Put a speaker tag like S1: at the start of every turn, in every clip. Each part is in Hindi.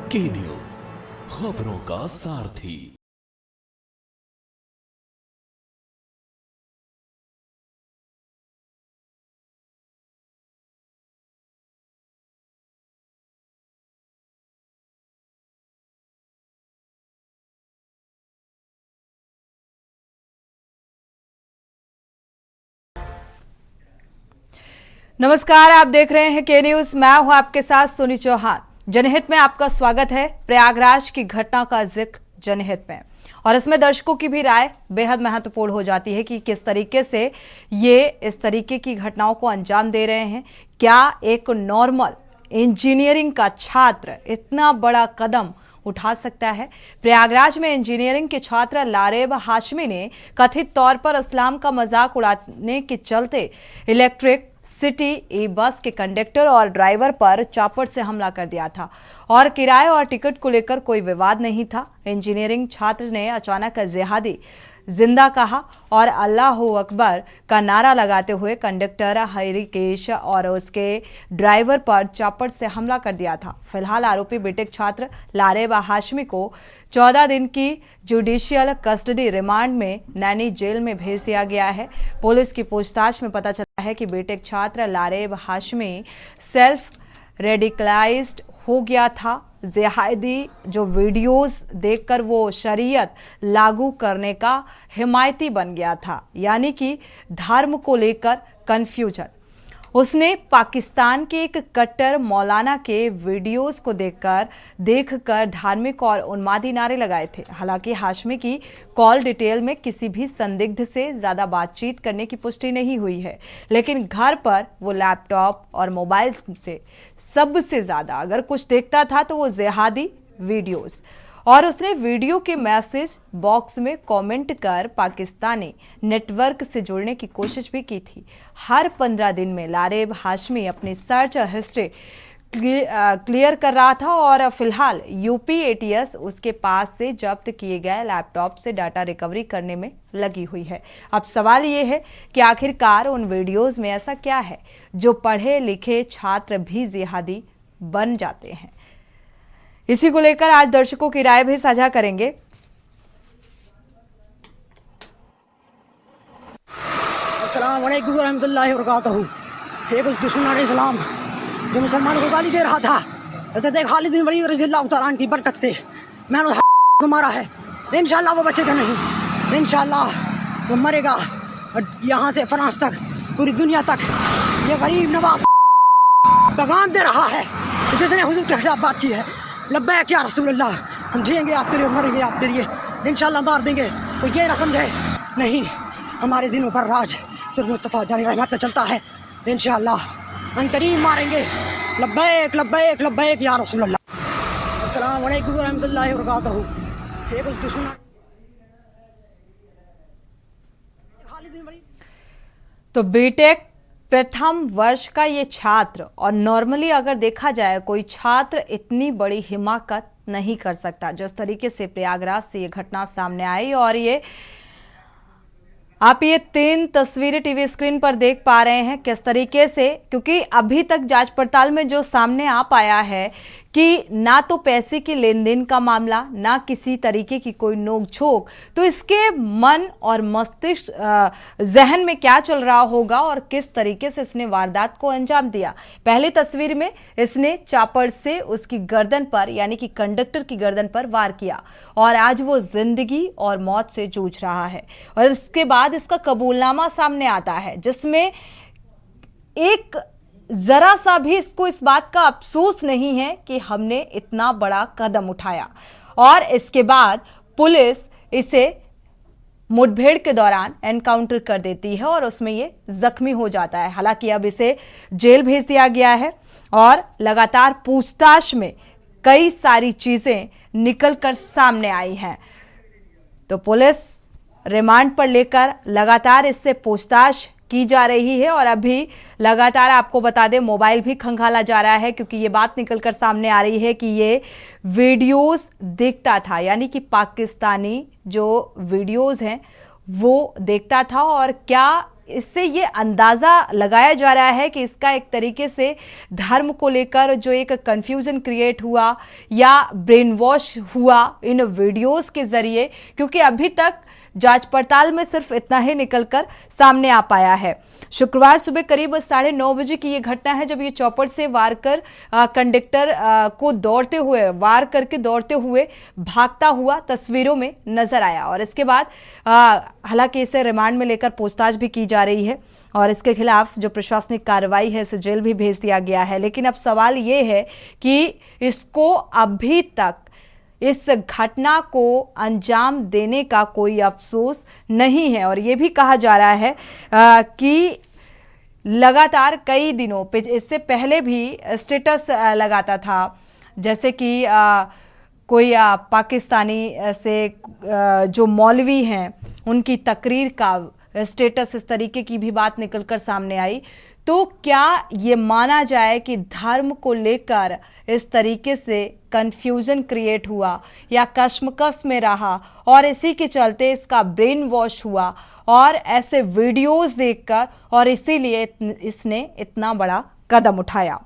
S1: के न्यूज, खबरों का सारथी।
S2: नमस्कार, आप देख रहे हैं के न्यूज। मैं हूं आपके साथ सोनी चौहान। जनहित में आपका स्वागत है। प्रयागराज की घटना का जिक्र जनहित में, और इसमें दर्शकों की भी राय बेहद महत्वपूर्ण हो जाती है कि किस तरीके से ये इस तरीके की घटनाओं को अंजाम दे रहे हैं। क्या एक नॉर्मल इंजीनियरिंग का छात्र इतना बड़ा कदम उठा सकता है? प्रयागराज में इंजीनियरिंग के छात्र लारेब हाशमी ने कथित तौर पर इस्लाम का मजाक उड़ाने के चलते इलेक्ट्रिक सिटी ई बस के कंडक्टर और ड्राइवर पर चापड़ से हमला कर दिया था, और किराए और टिकट को लेकर कोई विवाद नहीं था। इंजीनियरिंग छात्र ने अचानक जिहादी जिंदा कहा और अल्लाह अकबर का नारा लगाते हुए कंडक्टर हरिकेश और उसके ड्राइवर पर चापड़ से हमला कर दिया था। फिलहाल आरोपी बीटेक छात्र लारेब हाशमी को 14 दिन की जुडिशियल कस्टडी रिमांड में नैनी जेल में भेज दिया गया है। पुलिस की पूछताछ में पता चला है कि बीटेक छात्र लारेब हाशमी सेल्फ रेडिकलाइज्ड हो गया था। जिहादी जो वीडियोस देखकर वो शरीयत लागू करने का हिमायती बन गया था, यानी कि धर्म को लेकर कंफ्यूजन। उसने पाकिस्तान के एक कट्टर मौलाना के वीडियोस को देखकर धार्मिक और उन्मादी नारे लगाए थे। हालांकि हाशमी की कॉल डिटेल में किसी भी संदिग्ध से ज्यादा बातचीत करने की पुष्टि नहीं हुई है, लेकिन घर पर वो लैपटॉप और मोबाइल से सबसे ज्यादा अगर कुछ देखता था तो वो जिहादी वीडियोस, और उसने वीडियो के मैसेज बॉक्स में कमेंट कर पाकिस्तानी नेटवर्क से जुड़ने की कोशिश भी की थी। हर 15 दिन में लारेब हाशमी अपनी सर्च हिस्ट्री क्लियर कर रहा था, और फिलहाल यूपी एटीएस उसके पास से जब्त किए गए लैपटॉप से डाटा रिकवरी करने में लगी हुई है। अब सवाल ये है कि आखिरकार उन वीडियोस में ऐसा क्या है जो पढ़े लिखे छात्र भी जिहादी बन जाते हैं। इसी को लेकर आज दर्शकों की राय भी साझा करेंगे।
S3: अस्सलाम वालेकुम रहमतुल्लाहि व बरकातहू। एक उस दुश्मन इस्लाम जो मुसलमानों को गाली दे रहा था, हज़रत खालिद बिन वलीद रज़ियल्लाहु तआला अन्हु की बरकत से मैंने को मारा है। इंशाअल्लाह वो बचेगा नहीं, इंशाअल्लाह वो मरेगा। और यहाँ से फ्रांस तक, पूरी दुनिया तक ये गरीब नवाज पैगाम दे रहा है जिसने हुजूर के खिलाफ बात की है। लब्बैक या रसूल अल्लाह, हम जिएंगे आपके लिए, मरेंगे आपके लिए, इंशाअल्लाह मार देंगे। तो ये ना समझे, नहीं, हमारे दिनों पर राज सिर्फ मुस्तफ़ा जानी रहमत का चलता है। इंशाअल्लाह अनकरीम मारेंगे। लब्बैक लब्बैक लब्बैक या रसूल अल्लाह। अस्सलाम वालेकुम रहमतुल्लाहि व बरकातहू। एक उस दुश्मन
S2: तो बीटेक प्रथम वर्ष का ये छात्र, और नॉर्मली अगर देखा जाए कोई छात्र इतनी बड़ी हिमाकत नहीं कर सकता जिस तरीके से प्रयागराज से ये घटना सामने आई। और ये आप ये 3 तस्वीरें टीवी स्क्रीन पर देख पा रहे हैं किस तरीके से, क्योंकि अभी तक जांच पड़ताल में जो सामने आ पाया है कि ना तो पैसे के लेन देन का मामला, ना किसी तरीके की कोई नोकझोंक, तो इसके मन और मस्तिष्क जहन में क्या चल रहा होगा और किस तरीके से इसने वारदात को अंजाम दिया। पहली तस्वीर में इसने चापड़ से उसकी गर्दन पर, यानी कि कंडक्टर की गर्दन पर वार किया, और आज वो जिंदगी और मौत से जूझ रहा है। और इसके बाद इसका कबूलनामा सामने आता है जिसमें एक जरा सा भी इसको इस बात का अफसोस नहीं है कि हमने इतना बड़ा कदम उठाया। और इसके बाद पुलिस इसे मुठभेड़ के दौरान एनकाउंटर कर देती है और उसमें ये जख्मी हो जाता है। हालांकि अब इसे जेल भेज दिया गया है, और लगातार पूछताछ में कई सारी चीजें निकलकर सामने आई हैं। तो पुलिस रिमांड पर लेकर लगातार इससे पूछताछ की जा रही है, और अभी लगातार आपको बता दें मोबाइल भी खंगाला जा रहा है, क्योंकि ये बात निकलकर सामने आ रही है कि ये वीडियोस देखता था, यानी कि पाकिस्तानी जो वीडियोस हैं वो देखता था। और क्या इससे ये अंदाज़ा लगाया जा रहा है कि इसका एक तरीके से धर्म को लेकर जो एक कंफ्यूजन क्रिएट हुआ या ब्रेन वॉश हुआ इन वीडियोस के जरिए, क्योंकि अभी तक जांच पड़ताल में सिर्फ इतना ही निकलकर सामने आ पाया है। शुक्रवार सुबह करीब 9:30 बजे की ये घटना है जब ये चौपड़ से वार कर कंडक्टर को वार करके दौड़ते हुए भागता हुआ तस्वीरों में नजर आया और इसके बाद हालांकि इसे रिमांड में लेकर पूछताछ भी की जा रही है और इसके खिलाफ जो प्रशासनिक कार्रवाई है इसे जेल भी भेज दिया गया है। लेकिन अब सवाल ये है कि इसको अभी तक इस घटना को अंजाम देने का कोई अफसोस नहीं है और ये भी कहा जा रहा है कि लगातार कई दिनों पे इससे पहले भी स्टेटस लगाता था, जैसे कि कोई पाकिस्तानी से जो मौलवी हैं उनकी तकरीर का स्टेटस, इस तरीके की भी बात निकलकर सामने आई। तो क्या ये माना जाए कि धर्म को लेकर इस तरीके से कंफ्यूजन क्रिएट हुआ या कश्मकश में रहा और इसी के चलते इसका ब्रेन वॉश हुआ और ऐसे वीडियोस देखकर और इसीलिए इसने इतना बड़ा कदम उठाया?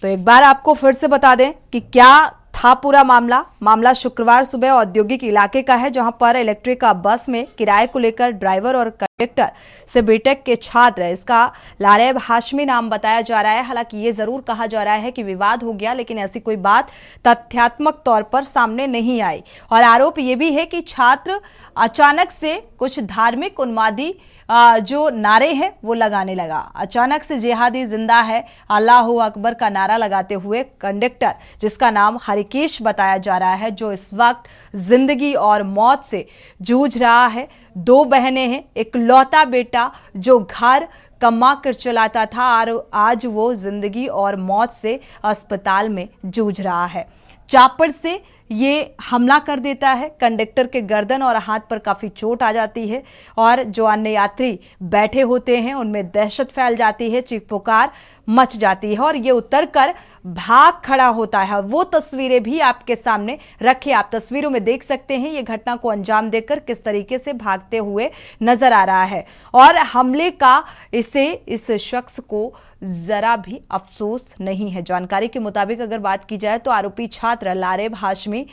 S2: तो एक बार आपको फिर से बता दें कि क्या था पूरा मामला शुक्रवार सुबह औद्योगिक इलाके का है, जहां पर इलेक्ट्रिक बस में किराए को लेकर ड्राइवर और कंडक्टर से बीटेक के छात्र, इसका लारेब हाशमी नाम बताया जा रहा है। हालांकि ये जरूर कहा जा रहा है कि विवाद हो गया, लेकिन ऐसी कोई बात तथ्यात्मक तौर पर सामने नहीं आई और आरोप ये भी है कि छात्र अचानक से कुछ धार्मिक उन्मादी जो नारे हैं वो लगाने लगा। अचानक से जिहादी जिंदा है, अल्लाह अकबर का नारा लगाते हुए कंडक्टर, जिसका नाम हरिकेश बताया जा रहा है, जो इस वक्त जिंदगी और मौत से जूझ रहा है। 2 बहनें हैं, एक लौता बेटा जो घर कमा कर चलाता था और आज वो जिंदगी और मौत से अस्पताल में जूझ रहा है। चापड़ से ये हमला कर देता है, कंडक्टर के गर्दन और हाथ पर काफ़ी चोट आ जाती है और जो अन्य यात्री बैठे होते हैं उनमें दहशत फैल जाती है, चीख पुकार मच जाती है और ये उतरकर भाग खड़ा होता है। वो तस्वीरें भी आपके सामने रखी, आप तस्वीरों में देख सकते हैं ये घटना को अंजाम देकर किस तरीके से भागते हुए नजर आ रहा है और हमले का इस शख्स को जरा भी अफसोस नहीं है। जानकारी के मुताबिक अगर बात की जाए तो आरोपी छात्र लारेब हाशमी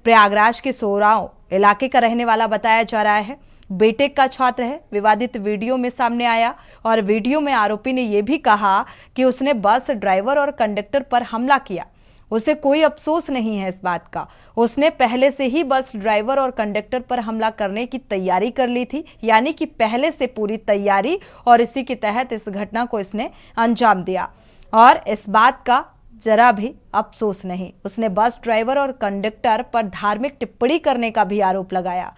S2: प्रयागराज के सोराव इलाके का रहने वाला बताया जा रहा है। बीटेक का छात्र है। विवादित वीडियो में सामने आया और वीडियो में आरोपी ने यह भी कहा कि उसने बस ड्राइवर और कंडक्टर पर हमला किया। उसे कोई अफसोस नहीं है इस बात का। उसने पहले से ही बस ड्राइवर और कंडक्टर पर हमला करने की तैयारी कर ली थी, यानी कि पहले से पूरी तैयारी, और इसी के तहत इस घटना को इसने अंजाम दिया और इस बात का जरा भी अफसोस नहीं। उसने बस ड्राइवर और कंडक्टर पर धार्मिक टिप्पणी करने का भी आरोप लगाया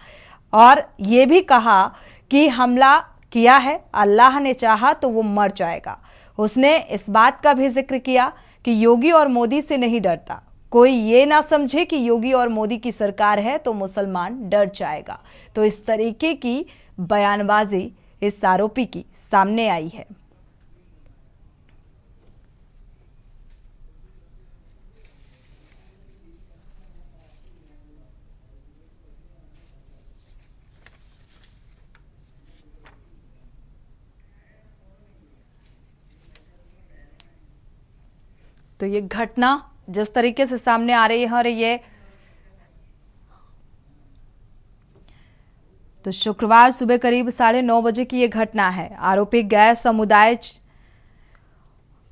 S2: और ये भी कहा कि हमला किया है, अल्लाह ने चाहा तो वो मर जाएगा। उसने इस बात का भी जिक्र किया कि योगी और मोदी से नहीं डरता, कोई ये ना समझे कि योगी और मोदी की सरकार है तो मुसलमान डर जाएगा। तो इस तरीके की बयानबाजी इस आरोपी की सामने आई है। तो ये घटना जिस तरीके से सामने आ रही है और ये तो शुक्रवार सुबह करीब 9:30 बजे की ये घटना है। आरोपी गैर समुदाय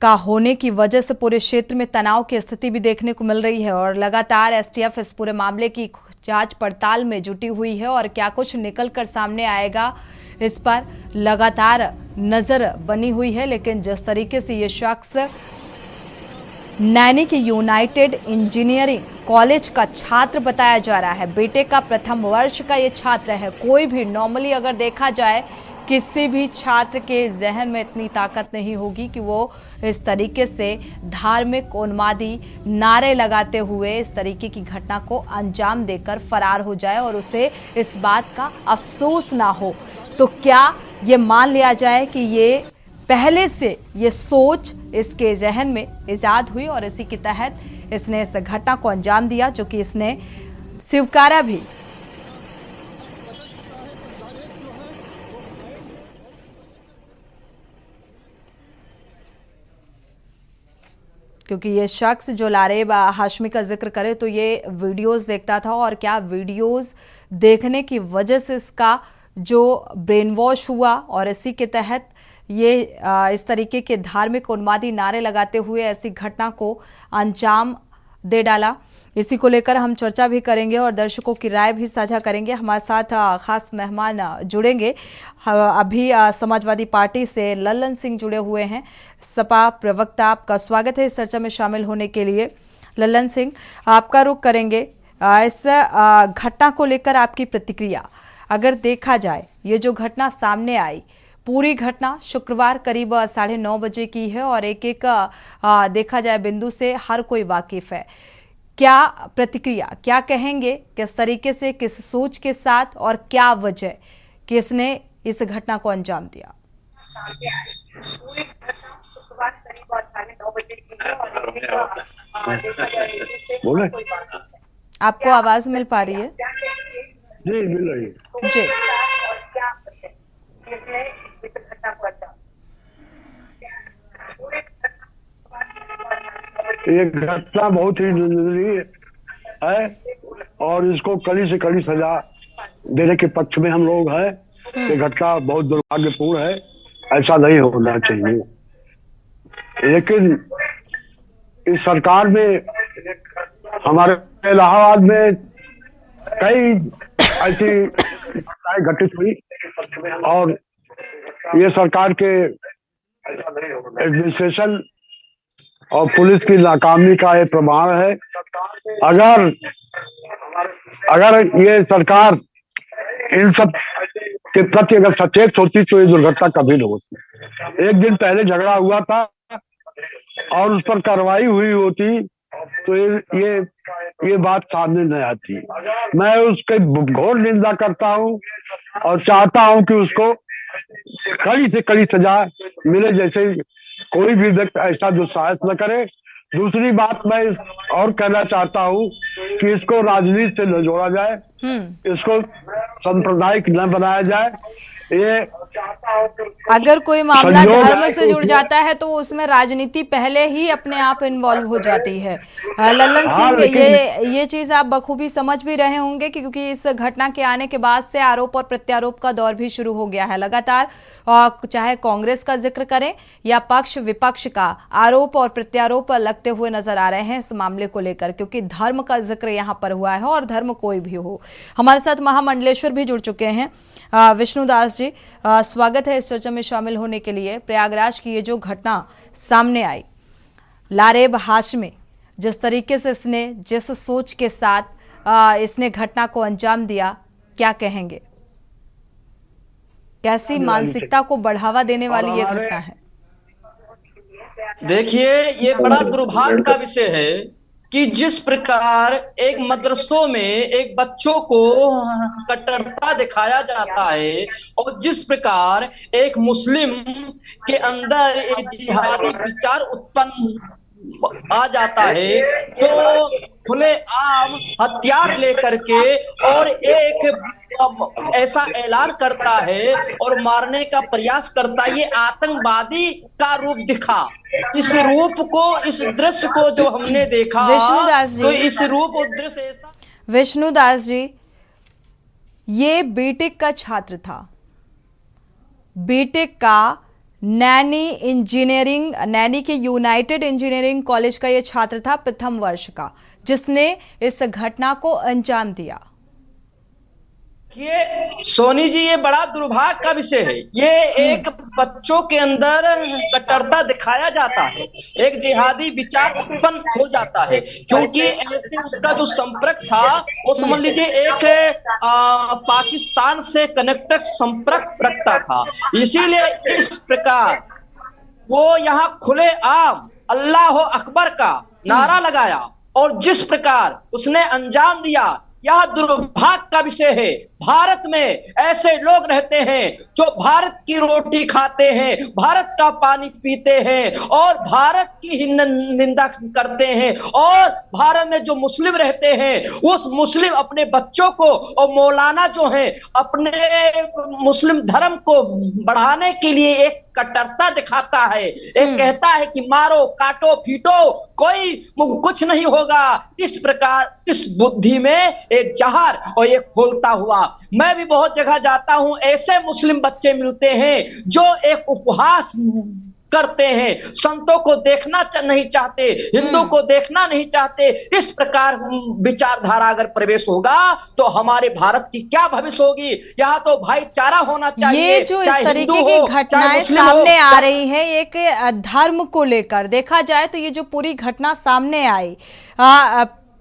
S2: का होने की वजह से पूरे क्षेत्र में तनाव की स्थिति भी देखने को मिल रही है और लगातार एसटीएफ इस पूरे मामले की जांच पड़ताल में जुटी हुई है और क्या कुछ निकलकर सामने आएगा इस पर लगातार नजर बनी हुई है। लेकिन जिस तरीके से ये शख्स नैनी के यूनाइटेड इंजीनियरिंग कॉलेज का छात्र बताया जा रहा है, बेटे का प्रथम वर्ष का ये छात्र है। कोई भी नॉर्मली अगर देखा जाए किसी भी छात्र के जहन में इतनी ताकत नहीं होगी कि वो इस तरीके से धार्मिक उन्मादी नारे लगाते हुए इस तरीके की घटना को अंजाम देकर फरार हो जाए और उसे इस बात का अफसोस ना हो। तो क्या ये मान लिया जाए कि ये पहले से ये सोच इसके जहन में इजाद हुई और इसी के तहत इसने इस घटना को अंजाम दिया, जो कि इसने स्वीकारा भी। क्योंकि ये शख्स जो लारेब हाशमी का जिक्र करे तो ये वीडियोस देखता था और क्या वीडियोस देखने की वजह से इसका जो ब्रेन वॉश हुआ और इसी के तहत ये इस तरीके के धार्मिक उन्मादी नारे लगाते हुए ऐसी घटना को अंजाम दे डाला। इसी को लेकर हम चर्चा भी करेंगे और दर्शकों की राय भी साझा करेंगे। हमारे साथ खास मेहमान जुड़ेंगे। अभी समाजवादी पार्टी से लल्लन सिंह जुड़े हुए हैं, सपा प्रवक्ता। आपका स्वागत है इस चर्चा में शामिल होने के लिए। लल्लन सिंह, आपका रुख करेंगे इस घटना को लेकर आपकी प्रतिक्रिया। अगर देखा जाए ये जो घटना सामने आई, पूरी घटना शुक्रवार करीब 9:30 बजे की है और एक एक देखा जाए बिंदु से हर कोई वाकिफ है। क्या प्रतिक्रिया, क्या कहेंगे, किस तरीके से, किस सोच के साथ और क्या वजह कि इसने इस घटना को अंजाम दिया?
S4: बोले
S2: आपको आवाज मिल पा रही है?
S4: जी मिल रही है
S2: जी।
S4: ये घटना बहुत ही निंदनीय है और इसको कड़ी से कड़ी सजा देने के पक्ष में हम लोग हैं। ये घटना बहुत दुर्भाग्यपूर्ण है, ऐसा नहीं होना चाहिए। लेकिन इस सरकार में, हमारे इलाहाबाद में कई ऐसी घटनाएं घटित हुई और ये सरकार के एडमिनिस्ट्रेशन और पुलिस की नाकामी का ये प्रमाण है। अगर ये सरकार इन सब के प्रति अगर सचेत होती तो ये दुर्घटना कभी नहीं होती। एक दिन पहले झगड़ा हुआ था और उस पर कार्रवाई हुई होती तो ये बात सामने नहीं आती। मैं उसकी घोर निंदा करता हूँ और चाहता हूँ कि उसको कड़ी से कड़ी सजा मिले, जैसे कोई भी व्यक्ति ऐसा दुस्साहस न करे। दूसरी बात मैं और कहना चाहता हूँ कि इसको राजनीति से न जोड़ा जाए, इसको सांप्रदायिक न बनाया जाए। ये
S2: अगर कोई मामला धर्म से जुड़ जाता है तो उसमें राजनीति पहले ही अपने आप इन्वॉल्व हो जाती है। लल्लन सिंह, ये चीज आप बखूबी समझ भी रहे होंगे कि क्योंकि इस घटना के आने के बाद से आरोप और प्रत्यारोप का दौर भी शुरू हो गया है लगातार। चाहे कांग्रेस का जिक्र करें या पक्ष विपक्ष का, आरोप और प्रत्यारोप लगते हुए नजर आ रहे हैं इस मामले को लेकर, क्योंकि धर्म का जिक्र यहाँ पर हुआ है और धर्म कोई भी हो। हमारे साथ महामंडलेश्वर भी जुड़ चुके हैं। विष्णुदास जी, स्वागत है इस चर्चा में शामिल होने के लिए। प्रयागराज की ये जो घटना सामने आई, लारेब हाशमी, जिस तरीके से इसने, जिस सोच के साथ इसने घटना को अंजाम दिया, क्या कहेंगे? कैसी मानसिकता को बढ़ावा देने वाली ये घटना है?
S5: देखिए, ये बड़ा दुर्भाग्य का विषय है कि जिस प्रकार एक मदरसों में एक बच्चों को कट्टरता दिखाया जाता है और जिस प्रकार एक मुस्लिम के अंदर एक जिहादी विचार उत्पन्न आ जाता है तो खुले आम हथियार लेकर के और एक ऐसा ऐलान करता है और मारने का प्रयास करता है। ये आतंकवादी का रूप दिखा। इस रूप को, इस दृश्य को जो हमने देखा,
S2: विष्णुदास जी,
S5: तो इस रूप और दृश्य ऐसा।
S2: विष्णुदास जी, ये बीटेक का छात्र था, बीटेक का नैनी के यूनाइटेड इंजीनियरिंग कॉलेज का ये छात्र था, प्रथम वर्ष का, जिसने इस घटना को अंजाम दिया।
S5: ये सोनी जी, ये बड़ा दुर्भाग्य का विषय है। ये एक बच्चों के अंदर कट्टरता दिखाया जाता है, एक जिहादी विचार उत्पन्न हो जाता है, क्योंकि ऐसे उसका जो संपर्क था वो समझ लीजिए एक पाकिस्तान से कनेक्टेड संपर्क रखता था। इसीलिए इस प्रकार वो यहाँ खुले आम अल्लाह अकबर का नारा लगाया और जिस प्रकार उसने अंजाम दिया यह दुर्भाग्य का विषय है। भारत में ऐसे लोग रहते हैं जो भारत की रोटी खाते हैं, भारत का पानी पीते हैं और भारत की ही निंदा करते हैं। और भारत में जो मुस्लिम रहते हैं, उस मुस्लिम अपने बच्चों को और मौलाना जो है अपने मुस्लिम धर्म को बढ़ाने के लिए एक कट्टरता दिखाता है। एक कहता है कि मारो, काटो, पीटो, कोई कुछ नहीं होगा। इस प्रकार इस बुद्धि में एक जहर और एक खोलता हुआ। मैं भी बहुत जगह जाता हूं, ऐसे मुस्लिम बच्चे मिलते हैं जो एक उपहास करते हैं, संतों को देखना नहीं चाहते, हिंदू को देखना नहीं चाहते। इस प्रकार विचारधारा अगर प्रवेश होगा तो हमारे भारत की क्या भविष्य होगी। यहाँ तो भाईचारा होना चाहिए।
S2: ये जो इस तरीके की घटनाएं सामने आ रही है, एक धर्म को लेकर देखा जाए तो ये जो पूरी घटना सामने आई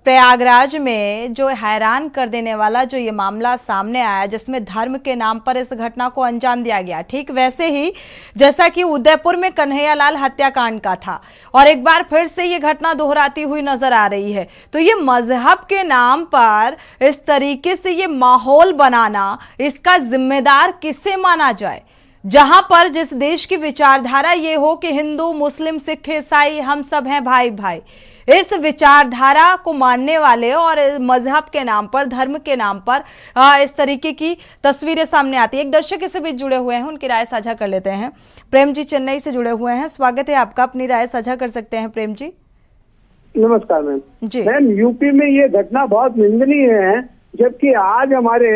S2: प्रयागराज में, जो हैरान कर देने वाला जो ये मामला सामने आया, जिसमें धर्म के नाम पर इस घटना को अंजाम दिया गया, ठीक वैसे ही जैसा कि उदयपुर में कन्हैयालाल हत्याकांड का था, और एक बार फिर से ये घटना दोहराती हुई नजर आ रही है। तो ये मजहब के नाम पर इस तरीके से ये माहौल बनाना, इसका जिम्मेदार किसे माना जाए? जहां पर जिस देश की विचारधारा ये हो कि हिंदू, मुस्लिम, सिख, ईसाई हम सब हैं भाई भाई, इस विचारधारा को मानने वाले और मजहब के नाम पर, धर्म के नाम पर इस तरीके की तस्वीरें सामने आती है। एक दर्शक इससे बीच जुड़े हुए हैं, उनकी राय साझा कर लेते हैं। प्रेम जी चेन्नई से जुड़े हुए हैं, स्वागत है आपका, अपनी राय साझा कर सकते हैं प्रेम जी।
S6: नमस्कार मैम
S2: जी
S6: मैम, यूपी में ये घटना बहुत निंदनीय है, जबकि आज हमारे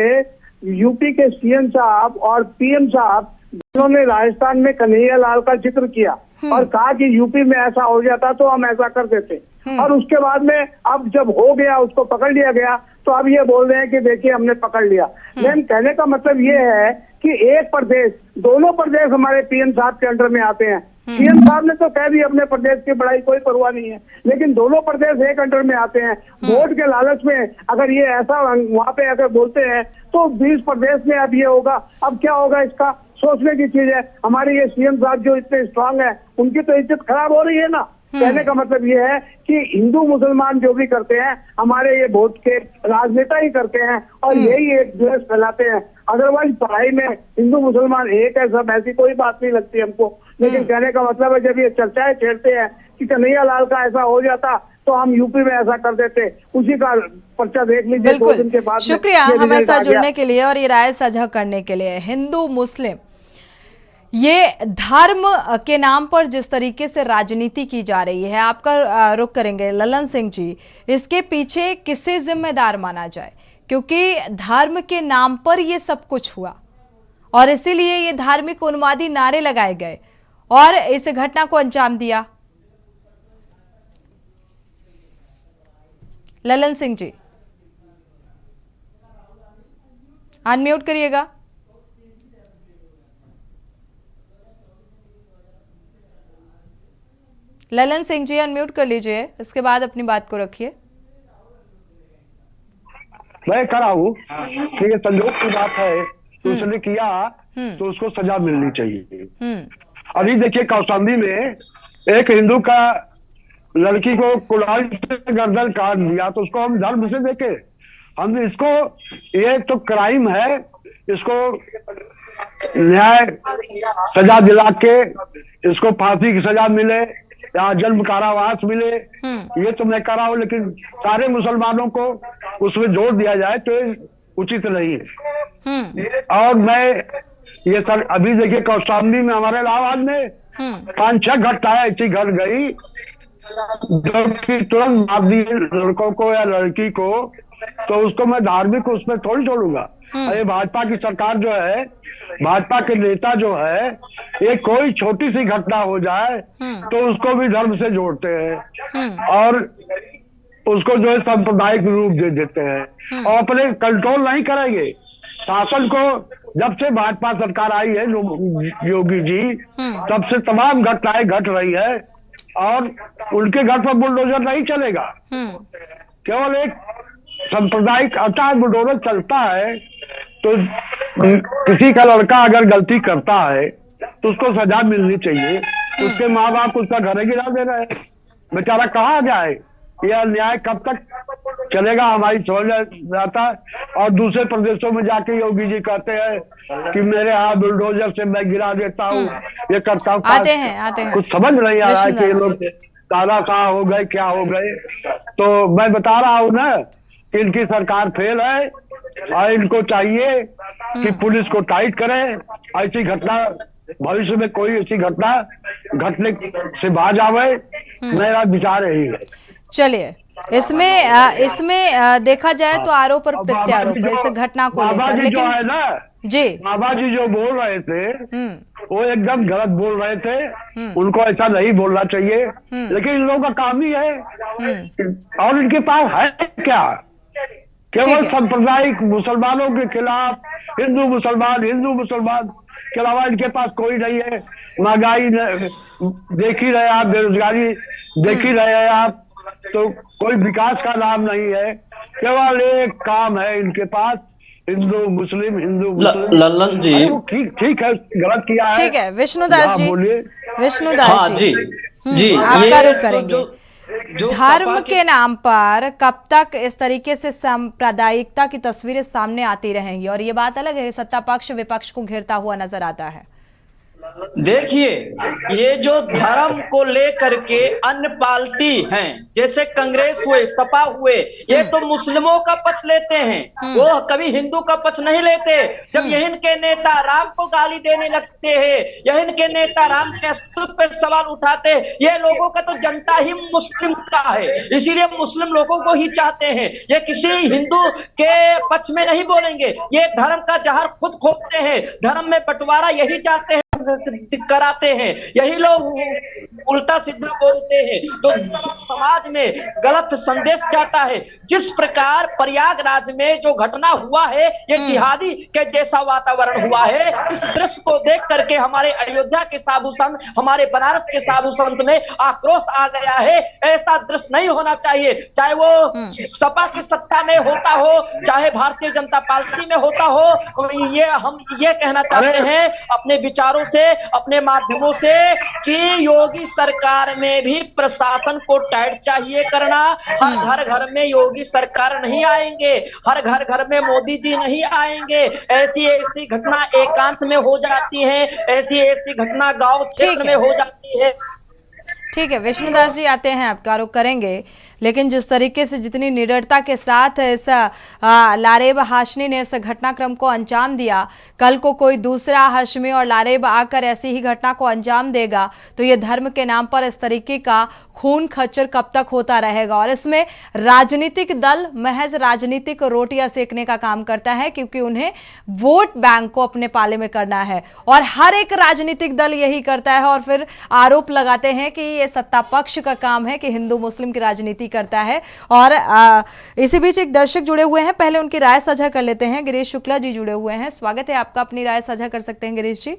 S6: यूपी के सीएम साहब और पीएम साहब दोनों ने राजस्थान में कन्हैयालाल का जिक्र किया और कहा कि यूपी में ऐसा हो जाता तो हम ऐसा कर देते। और उसके बाद में अब जब हो गया, उसको पकड़ लिया गया, तो अब ये बोल रहे हैं कि देखिए हमने पकड़ लिया। मैम कहने का मतलब ये है कि एक प्रदेश, दोनों प्रदेश हमारे पीएम साहब के अंडर में आते हैं। पीएम साहब ने तो कह दी अपने प्रदेश की बड़ाई, कोई परवाह नहीं है, लेकिन दोनों प्रदेश एक अंडर में आते हैं। वोट के लालच में अगर ये ऐसा वहां पे अगर बोलते हैं तो 20 प्रदेश में अब ये होगा। अब क्या होगा, इसका सोचने की चीज है। हमारे ये सीएम साहब जो इतने स्ट्रांग है, उनकी तो इज्जत खराब हो रही है ना। कहने का मतलब ये है कि हिंदू मुसलमान जो भी करते हैं, हमारे ये वोट के राजनेता ही करते हैं और यही एक द्वेष फैलाते हैं। अदरवाइज पढ़ाई में हिंदू मुसलमान एक है, सब, ऐसी कोई बात नहीं लगती हमको। लेकिन कहने का मतलब है जब ये चर्चाएं छेड़ते हैं कि कन्हैयालाल का ऐसा हो जाता तो हम यूपी में ऐसा कर देते, उसी का पर्चा देख लीजिए 2 दिन के बाद।
S2: शुक्रिया हमारे साथ जुड़ने के लिए और ये राय साझा करने के लिए। हिंदू मुस्लिम, ये धर्म के नाम पर जिस तरीके से राजनीति की जा रही है, आपका रुख करेंगे ललन सिंह जी, इसके पीछे किसे जिम्मेदार माना जाए? क्योंकि धर्म के नाम पर ये सब कुछ हुआ और इसीलिए ये धार्मिक उन्मादी नारे लगाए गए और इस घटना को अंजाम दिया। ललन सिंह जी अनम्यूट करिएगा। ललन सिंह जी अनम्यूट कर लीजिए, इसके बाद अपनी बात को रखिए।
S4: मैं करा हूँ, ठीक है, संजोग की बात है तो उसने किया तो उसको सजा मिलनी चाहिए। अभी देखिए कौशाम्बी में एक हिंदू का लड़की को कुल्हाड़ी से गर्दन काट दिया, तो उसको हम धर्म से देखे? हम इसको, ये तो क्राइम है, इसको न्याय सजा दिला के इसको फांसी की सजा मिले या जन्म कारावास मिले, ये तो मैं करा हूं, लेकिन सारे मुसलमानों को उसमें जोड़ दिया जाए तो उचित नहीं है। और मैं ये सर अभी देखिए कौशाम्बी में हमारे इलाहाबाद में 5-6 घटनाएं ऐसी घट गई जो कि तुरंत मार दिए लड़कों को या लड़की को, तो उसको मैं धार्मिक उसमें थोड़ी छोड़ूंगा। ये भाजपा की सरकार जो है, भाजपा के नेता जो है, ये कोई छोटी सी घटना हो जाए तो उसको भी धर्म से जोड़ते हैं और उसको जो है सांप्रदायिक रूप दे देते हैं और अपने कंट्रोल नहीं करेंगे। शासन को जब से भाजपा सरकार आई है योगी जी, तब से तमाम घटनाएं घट रही है और उनके घर पर बुलडोजर नहीं चलेगा। केवल एक सांप्रदायिक अचार बुलडोजर चलता है। तो किसी का लड़का अगर गलती करता है तो उसको सजा मिलनी चाहिए। उसके माँ बाप उसका घर गिरा दे रहे हैं, बेचारा कहाँ गया है? यह अन्याय कब तक चलेगा हमारी समझ आता है। और दूसरे प्रदेशों में जाके योगी जी कहते हैं कि मेरे यहाँ बुलडोजर से मैं गिरा देता हूँ, ये करता हूँ।
S2: आते हैं
S4: कुछ समझ नहीं आ रहा है कि ये
S2: विष्णुदास
S4: लोग ताला कहाँ हो गए, क्या हो गए। तो मैं बता रहा हूँ ना कि इनकी सरकार फेल है और इनको चाहिए कि पुलिस को टाइट करे। ऐसी घटना भविष्य में कोई ऐसी घटना घटने से बाज आवे, मेरा विचार यही है।
S2: चलिए, इसमें देखा जाए तो आरोप और प्रत्यारोप है इस घटना को
S4: बाबा
S2: लेकर,
S4: जी जो
S2: लेकिन
S4: है ना,
S2: जी
S4: बाबा जी जो बोल रहे थे वो एकदम गलत बोल रहे थे। उनको ऐसा नहीं बोलना चाहिए, लेकिन इन लोगों का काम ही है। और इनके पास है क्या, केवल
S2: ठीक है।
S4: सांप्रदायिक मुसलमानों के खिलाफ हिंदू मुसलमान के अलावा इनके पास कोई नहीं है। महंगाई देख ही रहे आप, बेरोजगारी देख ही रहे हैं आप, तो कोई विकास का नाम नहीं है। केवल एक काम है इनके पास, हिंदू मुस्लिम।
S5: लल्लन जी,
S4: अरे वो ठीक है, गलत किया है।
S2: ठीक है विष्णुदास
S4: हाँ,
S2: जी,
S4: बोलिए।
S2: विष्णुदास
S5: हाँ
S2: जी,
S5: जी,
S2: आपका
S5: ये
S2: रुख करेंगे।
S5: जो
S2: धर्म
S5: सपा
S2: के नाम पर कब तक इस तरीके से सांप्रदायिकता की तस्वीरें सामने आती रहेंगी? और ये बात अलग है, सत्ता पक्ष विपक्ष को घेरता हुआ नजर आता है।
S5: देखिए, ये जो धर्म को लेकर के अन्य पार्टी हैं, जैसे कांग्रेस हुए, सपा हुए, ये तो मुस्लिमों का पक्ष लेते हैं, वो कभी हिंदू का पक्ष नहीं लेते। जब यही के नेता राम को गाली देने लगते हैं, यही के नेता राम के अस्तित्व पर सवाल उठाते हैं, ये लोगों का तो जनता ही मुस्लिम का है, इसीलिए मुस्लिम लोगों को ही चाहते हैं। ये किसी हिंदू के पक्ष में नहीं बोलेंगे, ये धर्म का जहर खुद खोपते हैं, धर्म में बंटवारा यही चाहते हैं, कराते हैं, यही लोग उल्टा सीधा बोलते हैं, तो समाज में गलत संदेश जाता है। जिस प्रकार प्रयागराज में जो घटना हुआ है, ये जिहादी के जैसा वातावरण हुआ है। इस दृश्य को देख करके हमारे अयोध्या के साधु संत, हमारे बनारस के साधु संत में आक्रोश आ गया है। ऐसा दृश्य नहीं होना चाहिए, चाहे वो सपा की सत्ता में होता हो, चाहे भारतीय जनता पार्टी में होता हो। ये हम ये कहना चाहते हैं अपने विचारों से, अपने माध्यमों से, कि योगी सरकार में भी प्रशासन को टाइट चाहिए करना। हर घर घर में योगी सरकार नहीं आएंगे, हर घर घर में मोदी जी नहीं आएंगे। ऐसी ऐसी घटना एकांत में हो जाती है, ऐसी ऐसी घटना गांव क्षेत्र में हो जाती है।
S2: ठीक है विष्णुदास जी, आते हैं, आपका आरोप करेंगे, लेकिन जिस तरीके से जितनी निडरता के साथ इस लारेब हाशमी ने इस घटनाक्रम को अंजाम दिया, कल को कोई दूसरा हाशमी और लारेब आकर ऐसी ही घटना को अंजाम देगा, तो ये धर्म के नाम पर इस तरीके का खून खच्चर कब तक होता रहेगा? और इसमें राजनीतिक दल महज राजनीतिक रोटियां सेकने का काम करता है, क्योंकि उन्हें वोट बैंक को अपने पाले में करना है, और हर एक राजनीतिक दल यही करता है। और फिर आरोप लगाते हैं कि ये सत्ता पक्ष का काम है कि हिंदू मुस्लिम की राजनीति करता है। और इसी बीच एक दर्शक जुड़े हुए हैं, पहले उनकी राय साझा कर लेते हैं। गिरीश शुक्ला जी जुड़े हुए हैं, स्वागत है आपका, अपनी राय साझा कर सकते हैं गिरीश जी।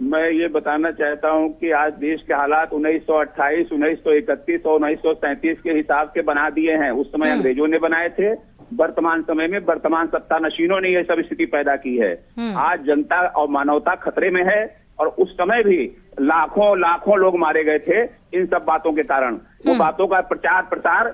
S7: मैं ये बताना चाहता हूं कि आज देश के हालात 1928, 1931 और 1937 के हिसाब के बना दिए हैं। उस समय अंग्रेजों ने बनाए थे, वर्तमान समय में वर्तमान सत्ता नशीनों ने यह सब स्थिति पैदा की है। आज जनता और मानवता खतरे में है, और उस समय भी लाखों लोग मारे गए थे इन सब बातों के कारण। वो बातों का प्रचार प्रसार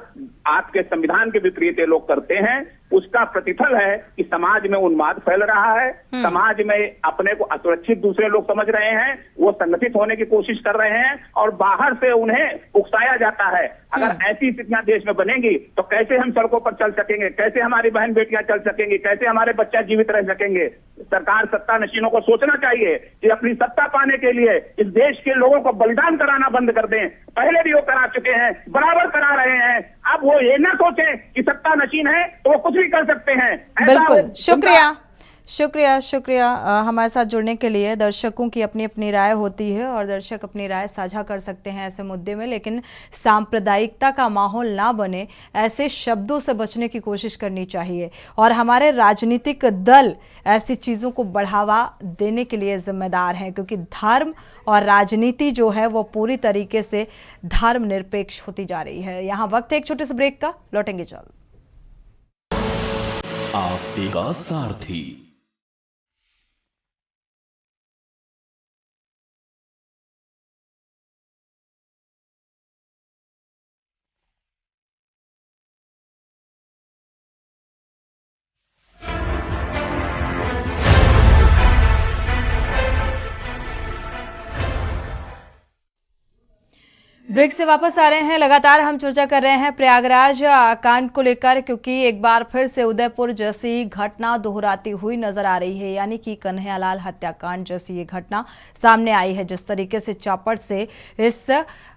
S7: आपके संविधान के विपरीत ये लोग करते हैं। उसका प्रतिफल है कि समाज में उन्माद फैल रहा है, समाज में अपने को असुरक्षित दूसरे लोग समझ रहे हैं, वो संगठित होने की कोशिश कर रहे हैं, और बाहर से उन्हें उकसाया जाता है। अगर ऐसी स्थितियां देश में बनेंगी तो कैसे हम सड़कों पर चल सकेंगे, कैसे हमारी बहन बेटियां चल सकेंगी, कैसे हमारे बच्चा जीवित रह सकेंगे? सरकार सत्ता नशीनों को सोचना चाहिए कि अपनी सत्ता पाने के लिए इस देश के लोगों को बलिदान कराना बंद कर दें। पहले भी वो करा चुके हैं, बराबर करा रहे हैं। अब वो ये ना सोचें कि सत्ता नशीन है तो वो कुछ भी कर सकते हैं।
S2: बिल्कुल, शुक्रिया हमारे साथ जुड़ने के लिए। दर्शकों की अपनी अपनी राय होती है और दर्शक अपनी राय साझा कर सकते हैं ऐसे मुद्दे में, लेकिन सांप्रदायिकता का माहौल ना बने, ऐसे शब्दों से बचने की कोशिश करनी चाहिए। और हमारे राजनीतिक दल ऐसी चीज़ों को बढ़ावा देने के लिए जिम्मेदार हैं, क्योंकि धर्म और राजनीति जो है वो पूरी तरीके से धर्मनिरपेक्ष होती जा रही है। यहाँ वक्त है एक छोटे से ब्रेक का, लौटेंगे जल्द।
S1: आपका सारथी।
S2: ब्रेक से वापस आ रहे हैं। लगातार हम चर्चा कर रहे हैं प्रयागराज कांड को लेकर, क्योंकि एक बार फिर से उदयपुर जैसी घटना दोहराती हुई नजर आ रही है। यानी कि कन्हैयालाल हत्याकांड जैसी ये घटना सामने आई है। जिस तरीके से चापड़ से इस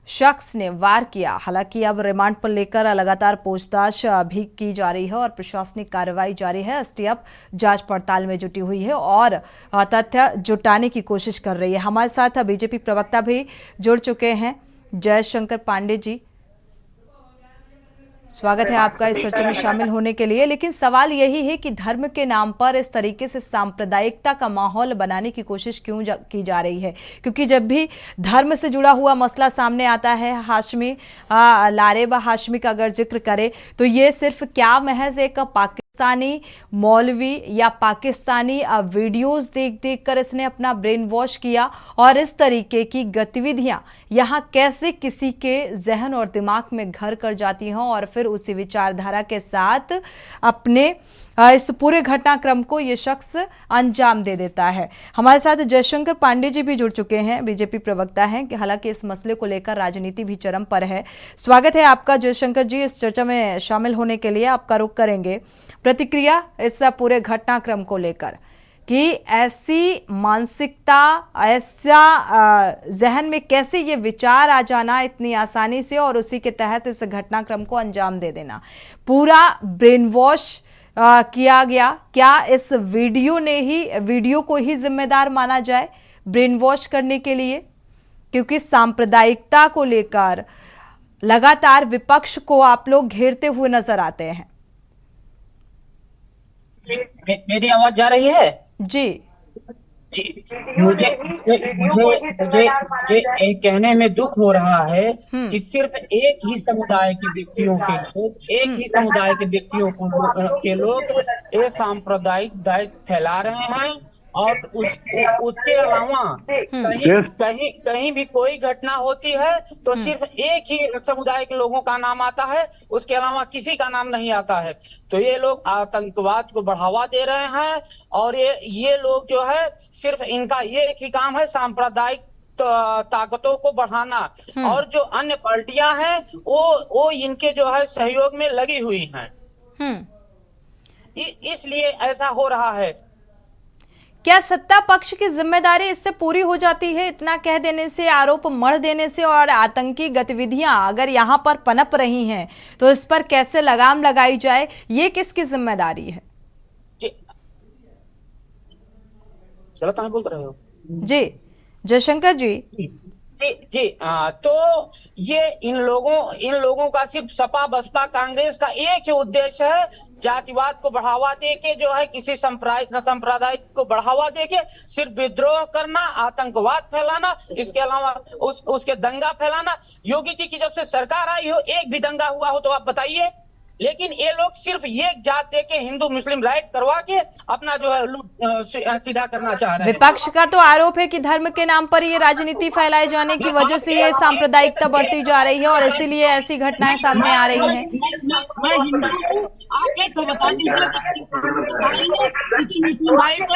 S2: शख्स ने वार किया। हालांकि अब रिमांड पर लेकर लगातार पूछताछ भी की जा रही है और प्रशासनिक कार्रवाई जारी है। एसटीएफ जांच पड़ताल में जुटी हुई है और तथ्य जुटाने की कोशिश कर रही है। हमारे साथ बीजेपी प्रवक्ता भी जुड़ चुके हैं, जयशंकर पांडे जी। स्वागत है आपका इस चर्चा में शामिल होने के लिए। लेकिन सवाल यही है कि धर्म के नाम पर इस तरीके से सांप्रदायिकता का माहौल बनाने की कोशिश क्यों की जा रही है? क्योंकि जब भी धर्म से जुड़ा हुआ मसला सामने आता है, हाशमी लारे व हाशमी का अगर जिक्र करें तो ये सिर्फ क्या महज एक पाकिस्तानी मौलवी या पाकिस्तानी वीडियोस देख कर इसने अपना ब्रेन वॉश किया, और इस तरीके की गतिविधियां यहां कैसे किसी के जहन और दिमाग में घर कर जाती हैं और फिर उसी विचारधारा के साथ अपने इस पूरे घटनाक्रम को ये शख्स अंजाम दे देता है। हमारे साथ जयशंकर पांडे जी भी जुड़ चुके हैं, बीजेपी प्रवक्ता हैं। कि हालांकि इस मसले को लेकर राजनीति भी चरम पर है। स्वागत है आपका जयशंकर जी इस चर्चा में शामिल होने के लिए। आपका रुख करेंगे प्रतिक्रिया इस पूरे घटनाक्रम को लेकर कि ऐसी मानसिकता, ऐसा जहन में कैसे ये विचार आ जाना इतनी आसानी से और उसी के तहत इस घटनाक्रम को अंजाम दे देना। पूरा ब्रेन वॉश किया गया। क्या इस वीडियो को ही जिम्मेदार माना जाए ब्रेन वॉश करने के लिए? क्योंकि सांप्रदायिकता को लेकर लगातार विपक्ष को आप लोग घेरते हुए नजर आते हैं।
S8: मेरी आवाज जा रही है?
S2: जी,
S8: मुझे एक कहने में दुख हो रहा है कि सिर्फ एक ही समुदाय के व्यक्तियों के लोग ये सांप्रदायिक दायित्व फैला रहे हैं, और उसके अलावा कहीं भी कोई घटना होती है तो सिर्फ एक ही समुदाय के लोगों का नाम आता है, उसके अलावा किसी का नाम नहीं आता है। तो ये लोग आतंकवाद को बढ़ावा दे रहे हैं, और ये लोग जो है सिर्फ इनका ये एक ही काम है, सांप्रदायिक ताकतों को बढ़ाना। और जो अन्य पार्टियां हैं वो इनके जो है सहयोग में लगी हुई हैं। इसलिए ऐसा हो रहा है।
S2: क्या सत्ता पक्ष की जिम्मेदारी इससे पूरी हो जाती है? इतना कह देने से, आरोप मढ़ देने से, और आतंकी गतिविधियां अगर यहां पर पनप रही हैं तो इस पर कैसे लगाम लगाई जाए, ये किसकी जिम्मेदारी है?
S8: गलत नहीं बोल रहे हो
S2: जी जयशंकर जी।
S8: जी तो ये इन लोगों का सिर्फ सपा बसपा कांग्रेस का एक ही उद्देश्य है, जातिवाद को बढ़ावा देके जो है किसी संप्रदाय को बढ़ावा देके सिर्फ विद्रोह करना, आतंकवाद फैलाना, इसके अलावा उसके दंगा फैलाना। योगी जी की जब से सरकार आई हो एक भी दंगा हुआ हो तो आप बताइए? लेकिन ये लोग सिर्फ ये जात दे के हिंदू मुस्लिम राइट करवा के अपना जो है लूट सीधा करना चाह रहे हैं।
S2: विपक्ष का तो आरोप है कि धर्म के नाम पर ये राजनीति फैलाए जाने की वजह से ये सांप्रदायिकता बढ़ती जा रही है और इसीलिए ऐसी घटनाएं सामने आ रही हैं।
S8: मैं हिंदू हूं, आप एक तो बता दीजिए मुस्लिम भाई को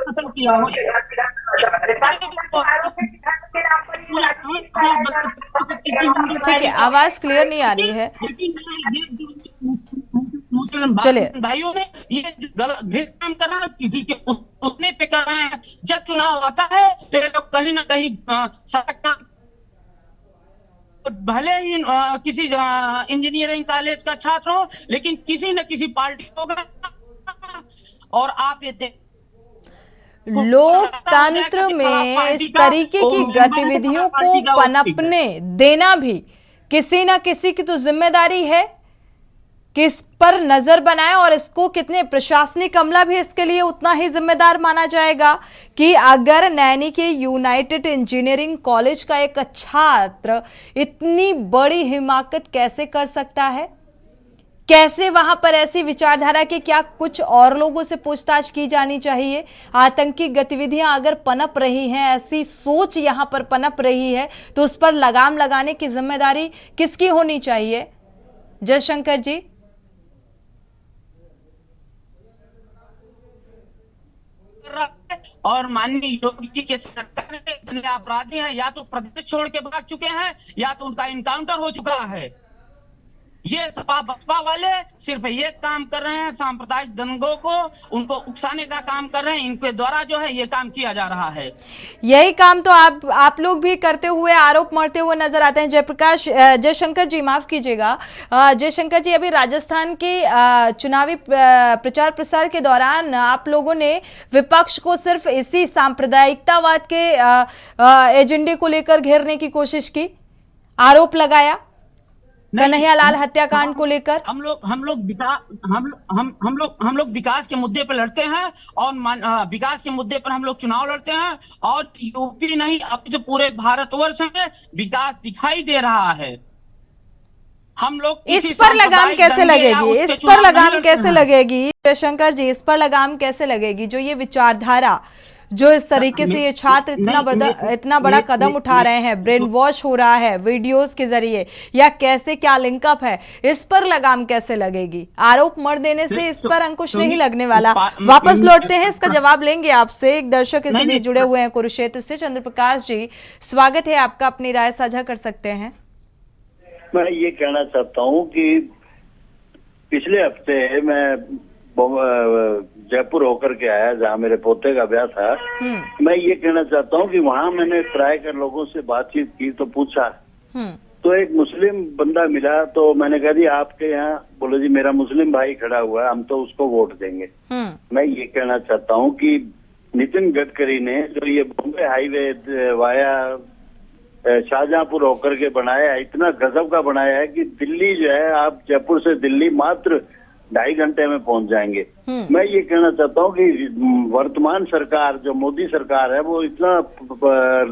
S8: कत्ल किया हो।
S2: ठीक है, आवाज क्लियर नहीं आ रही है।
S8: चलिए, भाइयों ने ये गलत भी काम कर रहा है, किसी के उठने पे कर रहे हैं। जब चुनाव आता है तो ये लोग कहीं ना कहीं भले ही किसी इंजीनियरिंग कॉलेज का छात्र हो, लेकिन किसी न किसी पार्टी होगा। और आप ये
S2: लोकतंत्र में इस तरीके की गतिविधियों को पनपने देना भी किसी न किसी की तो जिम्मेदारी है कि इस पर नजर बनाए, और इसको कितने प्रशासनिक अमला भी इसके लिए उतना ही जिम्मेदार माना जाएगा कि अगर नैनी के यूनाइटेड इंजीनियरिंग कॉलेज का एक छात्र इतनी बड़ी हिमाकत कैसे कर सकता है, कैसे वहां पर ऐसी विचारधारा के क्या कुछ और लोगों से पूछताछ की जानी चाहिए। आतंकी गतिविधियां अगर पनप रही हैं, ऐसी सोच यहां पर पनप रही है, तो उस पर लगाम लगाने की जिम्मेदारी किसकी होनी चाहिए? जयशंकर जी।
S8: कर रहा है। और माननीय योगी जी के सरकार में इतने अपराधी हैं, या तो प्रदेश छोड़ के भाग चुके हैं या तो उनका इनकाउंटर हो चुका है। ये सपा बसपा वाले सिर्फ ये काम कर रहे हैं, सांप्रदायिक दंगों को उनको उकसाने का काम कर रहे हैं। इनके द्वारा जो है ये काम किया जा रहा है।
S2: यही काम तो आप लोग भी करते हुए, आरोप मढ़ते हुए नजर आते हैं। जयशंकर जी, माफ कीजिएगा, जयशंकर जी, अभी राजस्थान के चुनावी प्रचार प्रसार के दौरान आप लोगों ने विपक्ष को सिर्फ इसी सांप्रदायिकतावाद के एजेंडे को लेकर घेरने की कोशिश की, आरोप लगाया कन्हैयालाल हत्याकांड को लेकर।
S8: हम लोग विकास के मुद्दे पर लड़ते हैं, और विकास के मुद्दे पर हम लोग चुनाव लड़ते हैं। और यूपी नहीं, अब तो पूरे भारतवर्ष में विकास दिखाई दे रहा है। हम लोग
S2: इस पर लगाम कैसे लगेगी? इस पर लगाम कैसे लगेगी जयशंकर जी? इस पर लगाम कैसे लगेगी जो ये विचारधारा, जो इस तरीके से ये छात्र इतना बड़ा कदम उठा रहे हैं, ब्रेन वॉश हो रहा है वीडियोस के जरिए, या कैसे, क्या लिंकअप है, इस पर लगाम कैसे लगेगी? आरोप मर देने से इस पर अंकुश नहीं लगने वाला। वापस लौटते हैं, इसका जवाब लेंगे आपसे। एक दर्शक इससे भी जुड़े हुए हैं कुरुक्षेत्र से। चंद्र प्रकाश जी, स्वागत है आपका, अपनी राय साझा कर सकते हैं।
S9: मैं ये कहना चाहता हूँ कि पिछले हफ्ते मैं जयपुर होकर के आया, जहाँ मेरे पोते का ब्याह था। मैं ये कहना चाहता हूँ कि वहाँ मैंने ट्राई कर लोगों से बातचीत की, तो पूछा तो एक मुस्लिम बंदा मिला, तो मैंने कहा जी आपके यहाँ, बोलो जी मेरा मुस्लिम भाई खड़ा हुआ है, हम तो उसको वोट देंगे। मैं ये कहना चाहता हूँ कि नितिन गडकरी ने जो ये बॉम्बे हाईवे वाया शाहजहांपुर होकर के बनाया है, इतना गजब का बनाया है कि दिल्ली जो है, आप जयपुर से दिल्ली मात्र 2.5 घंटे में पहुंच जाएंगे। मैं ये कहना चाहता हूँ कि वर्तमान सरकार, जो मोदी सरकार है, वो इतना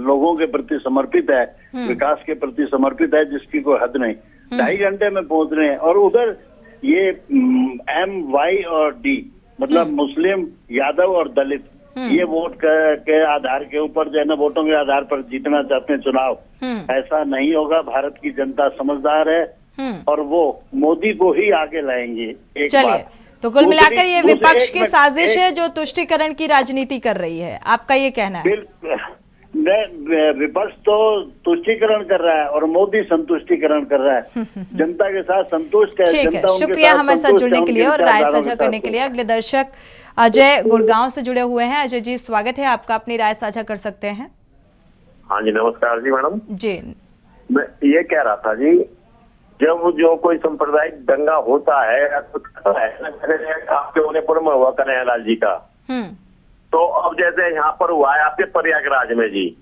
S9: लोगों के प्रति समर्पित है, विकास के प्रति समर्पित है, जिसकी कोई हद नहीं। 2.5 घंटे में पहुंच रहे हैं। और उधर ये MY और D, मतलब मुस्लिम, यादव और दलित, ये वोट के आधार के ऊपर जो है ना, वोटों के आधार पर जीतना चाहते हैं चुनाव। ऐसा नहीं होगा। भारत की जनता समझदार है और वो मोदी को ही आगे लाएंगे।
S2: चलिए, तो कुल मिलाकर ये विपक्ष की साजिश है जो तुष्टीकरण की राजनीति कर रही है, आपका ये कहना है?
S9: विपक्ष तो तुष्टीकरण कर रहा है और मोदी संतुष्टीकरण कर रहा है। जनता के साथ संतुष्ट है।
S2: ठीक है, शुक्रिया हमारे साथ जुड़ने के लिए और राय साझा करने के लिए। अगले दर्शक अजय गुड़गांव से जुड़े हुए हैं। अजय जी, स्वागत है आपका, अपनी राय साझा कर सकते हैं।
S10: हाँ जी, नमस्कार जी मैडम
S2: जी।
S10: मैं ये कह रहा था जी, जब जो कोई सांप्रदायिक दंगा होता है, आपके उदयपुर में हुआ कन्हैयालाल जी का, तो अब जैसे यहाँ पर हुआ है आपके प्रयागराज में जी,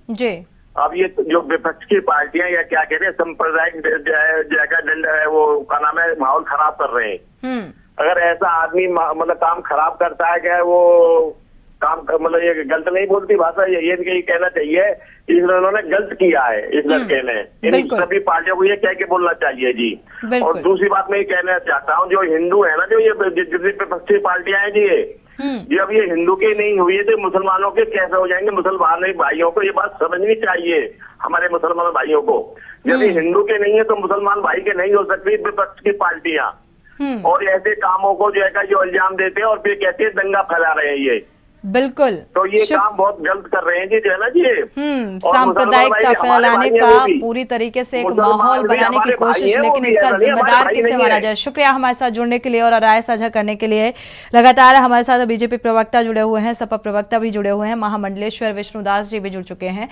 S10: अब ये जो विपक्ष की पार्टियां या क्या कह रहे हैं, सांप्रदायिक जगह वो का नाम है, माहौल खराब कर रहे हैं। अगर ऐसा आदमी मतलब काम खराब करता है, क्या वो काम मतलब ये गलत नहीं बोलती भाषा, ये कहना चाहिए इन्होंने गलत किया है इस लड़के ने। इन सभी पार्टियों को ये कह के बोलना चाहिए जी। और दूसरी बात मैं ये कहना चाहता हूँ, जो हिंदू है ना, जो ये जितनी विपक्षी पार्टियां हैं जी, जब ये हिंदू के नहीं हुई है तो मुसलमानों के कैसे हो जाएंगे? मुसलमान भाइयों को ये बात समझनी चाहिए, हमारे मुसलमान भाइयों को। यदि हिंदू के नहीं है तो मुसलमान भाई के नहीं हो सकती विपक्ष की पार्टियां। और ऐसे कामों को जो है जो इल्जाम देते हैं और फिर कहते हैं दंगा फैला रहे हैं ये।
S2: बिल्कुल,
S10: तो ये काम बहुत गलत कर रहे हैं जी, जो है ना जी,
S2: सांप्रदायिकता फैलाने का पूरी तरीके से एक माहौल बनाने की कोशिश, लेकिन इसका जिम्मेदार किसे माना जाए? शुक्रिया हमारे साथ जुड़ने के लिए और राय साझा करने के लिए। लगातार हमारे साथ बीजेपी प्रवक्ता जुड़े हुए हैं, सपा प्रवक्ता भी जुड़े हुए हैं, महामंडलेश्वर विष्णुदास जी भी जुड़ चुके हैं।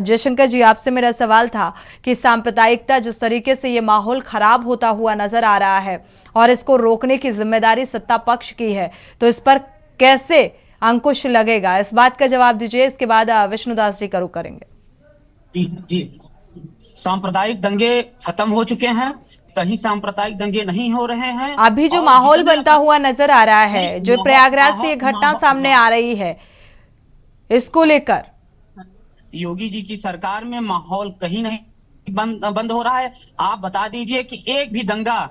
S2: जयशंकर जी, आपसे मेरा सवाल था कि सांप्रदायिकता जिस तरीके से ये माहौल खराब होता हुआ नजर आ रहा है और इसको रोकने की जिम्मेदारी सत्ता पक्ष की है, तो इस पर कैसे अंकुश लगेगा? इस बात का जवाब दीजिए, इसके बाद विष्णुदास जी करू करेंगे।
S8: जी, सांप्रदायिक दंगे खत्म हो चुके हैं, कहीं सांप्रदायिक दंगे नहीं हो रहे हैं।
S2: अभी जो माहौल बनता हुआ नजर आ रहा है, जो प्रयागराज से ये घटना सामने आ रही है, इसको लेकर
S8: योगी जी की सरकार में माहौल कहीं नहीं बंद हो रहा है। आप बता दीजिए कि एक भी दंगा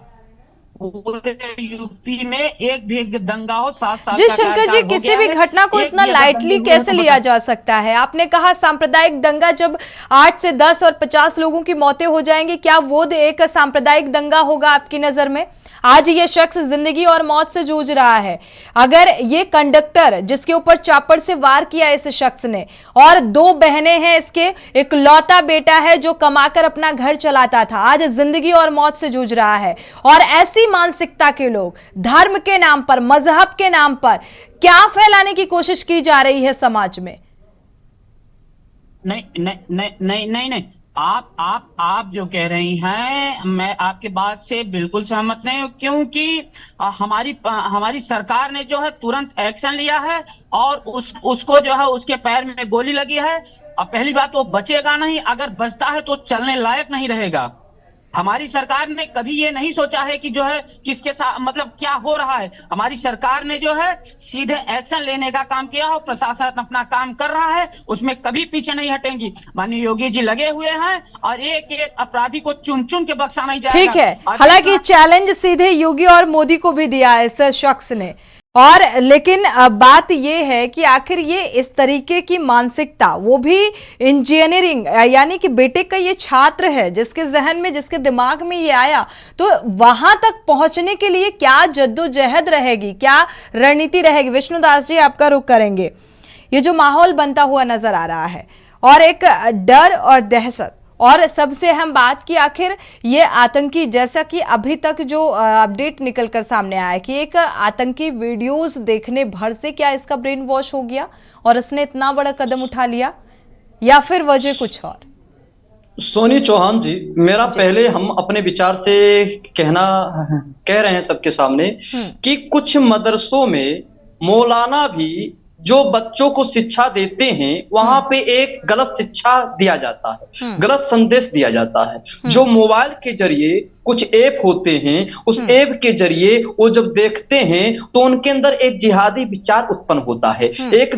S8: पूरे यूपी में एक भी दंगा हो 7 साल
S2: जी
S8: का
S2: शंकर जी,
S8: कार्यकाल हो
S2: किसी
S8: गया
S2: भी
S8: है,
S2: घटना को
S8: एक
S2: इतना
S8: भी अगर
S2: लाइटली
S8: दंगे हुए
S2: कैसे
S8: तो
S2: लिया जा सकता है? आपने कहा सांप्रदायिक दंगा, जब 8 से 10 और 50 लोगों की मौतें हो जाएंगी, क्या वो एक सांप्रदायिक दंगा होगा आपकी नजर में? आज ये शख्स जिंदगी और मौत से जूझ रहा है। अगर ये कंडक्टर जिसके ऊपर चापड़ से वार किया इस शख्स ने, और 2 बहनें हैं इसके, एक लौता बेटा है जो कमाकर अपना घर चलाता था, आज जिंदगी और मौत से जूझ रहा है। और ऐसी मानसिकता के लोग धर्म के नाम पर, मजहब के नाम पर क्या फैलाने की कोशिश की जा रही है समाज में?
S8: नहीं नहीं नहीं नहीं नहीं नहीं, आप जो कह रही हैं, मैं आपकी बात से बिल्कुल सहमत नहीं हूं, क्योंकि हमारी सरकार ने जो है तुरंत एक्शन लिया है और उसको जो है उसके पैर में गोली लगी है। अब पहली बात, वो बचेगा नहीं, अगर बचता है तो चलने लायक नहीं रहेगा। हमारी सरकार ने कभी ये नहीं सोचा है कि जो है किसके साथ मतलब क्या हो रहा है। हमारी सरकार ने जो है सीधे एक्शन लेने का काम किया और प्रशासन अपना काम कर रहा है, उसमें कभी पीछे नहीं हटेंगी। माननीय योगी जी लगे हुए हैं और एक एक अपराधी को चुन चुन के बख्शा नहीं जाएगा।
S2: ठीक है, हालांकि चैलेंज सीधे योगी और मोदी को भी दिया है इस शख्स ने, और लेकिन बात यह है कि आखिर ये इस तरीके की मानसिकता, वो भी इंजीनियरिंग, यानी कि बेटे का ये छात्र है जिसके जहन में, जिसके दिमाग में ये आया, तो वहां तक पहुंचने के लिए क्या जद्दोजहद रहेगी, क्या रणनीति रहेगी? विष्णुदास जी, आपका रुख करेंगे। ये जो माहौल बनता हुआ नजर आ रहा है और एक डर और दहशत, और सबसे अहम बात कि आखिर ये आतंकी, जैसा कि अभी तक जो अपडेट निकलकर सामने आया कि एक आतंकी वीडियोस देखने भर से क्या इसका ब्रेन वॉश हो गया और इसने इतना बड़ा कदम उठा लिया, या फिर वजह कुछ और?
S5: सोनी चौहान जी, मेरा पहले हम अपने विचार से कह रहे हैं सबके सामने कि कुछ मदरसों में मौलाना भी जो बच्चों को शिक्षा देते हैं, वहां पे एक गलत शिक्षा दिया जाता है, गलत संदेश दिया जाता है। जो मोबाइल के जरिए कुछ ऐप होते हैं, उस ऐप के जरिए वो जब देखते हैं तो उनके अंदर एक जिहादी विचार उत्पन्न होता है, एक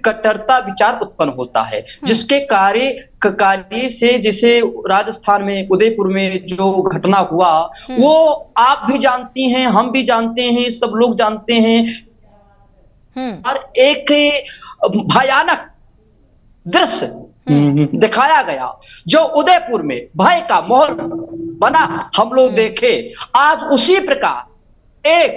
S5: कट्टरता विचार उत्पन्न होता है, जिसके कार्य से, जैसे राजस्थान में उदयपुर में जो घटना हुआ, वो आप भी जानती हैं, हम भी जानते हैं, सब लोग जानते हैं। और एक भयानक दृश्य दिखाया गया जो उदयपुर में भय का माहौल बना, हम लोग देखे। आज उसी प्रकार एक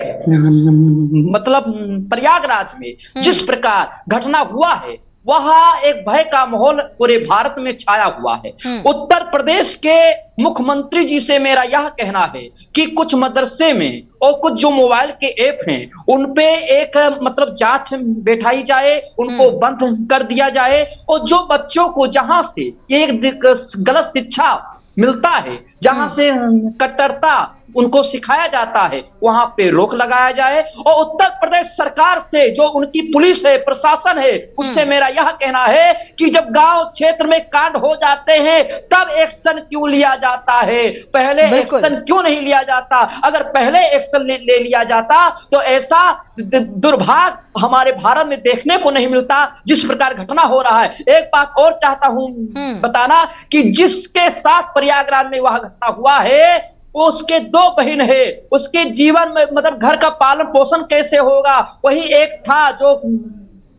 S5: मतलब प्रयागराज में जिस प्रकार घटना हुआ है, वहां एक भय का माहौल पूरे भारत में छाया हुआ है। उत्तर प्रदेश के मुख्यमंत्री जी से मेरा यह कहना है कि कुछ मदरसे में और कुछ जो मोबाइल के ऐप हैं, उनपे एक मतलब जांच बैठाई जाए, उनको बंद कर दिया जाए, और जो बच्चों को जहां से एक गलत शिक्षा मिलता है, जहां से कट्टरता उनको सिखाया जाता है, वहां पे रोक लगाया जाए। और उत्तर प्रदेश सरकार से, जो उनकी पुलिस है, प्रशासन है, उससे मेरा यह कहना है कि जब गांव क्षेत्र में कांड हो जाते हैं तब एक्शन क्यों लिया जाता है, पहले एक्शन क्यों नहीं लिया जाता? अगर पहले एक्शन ले लिया जाता तो ऐसा दुर्भाग्य हमारे भारत में देखने को नहीं मिलता जिस प्रकार घटना हो रहा है। एक बात और चाहता हूं बताना कि जिसके साथ प्रयागराज में वह घटना हुआ है, उसके 2 बहन है, उसके जीवन में मतलब घर का पालन पोषण कैसे होगा? वही एक था जो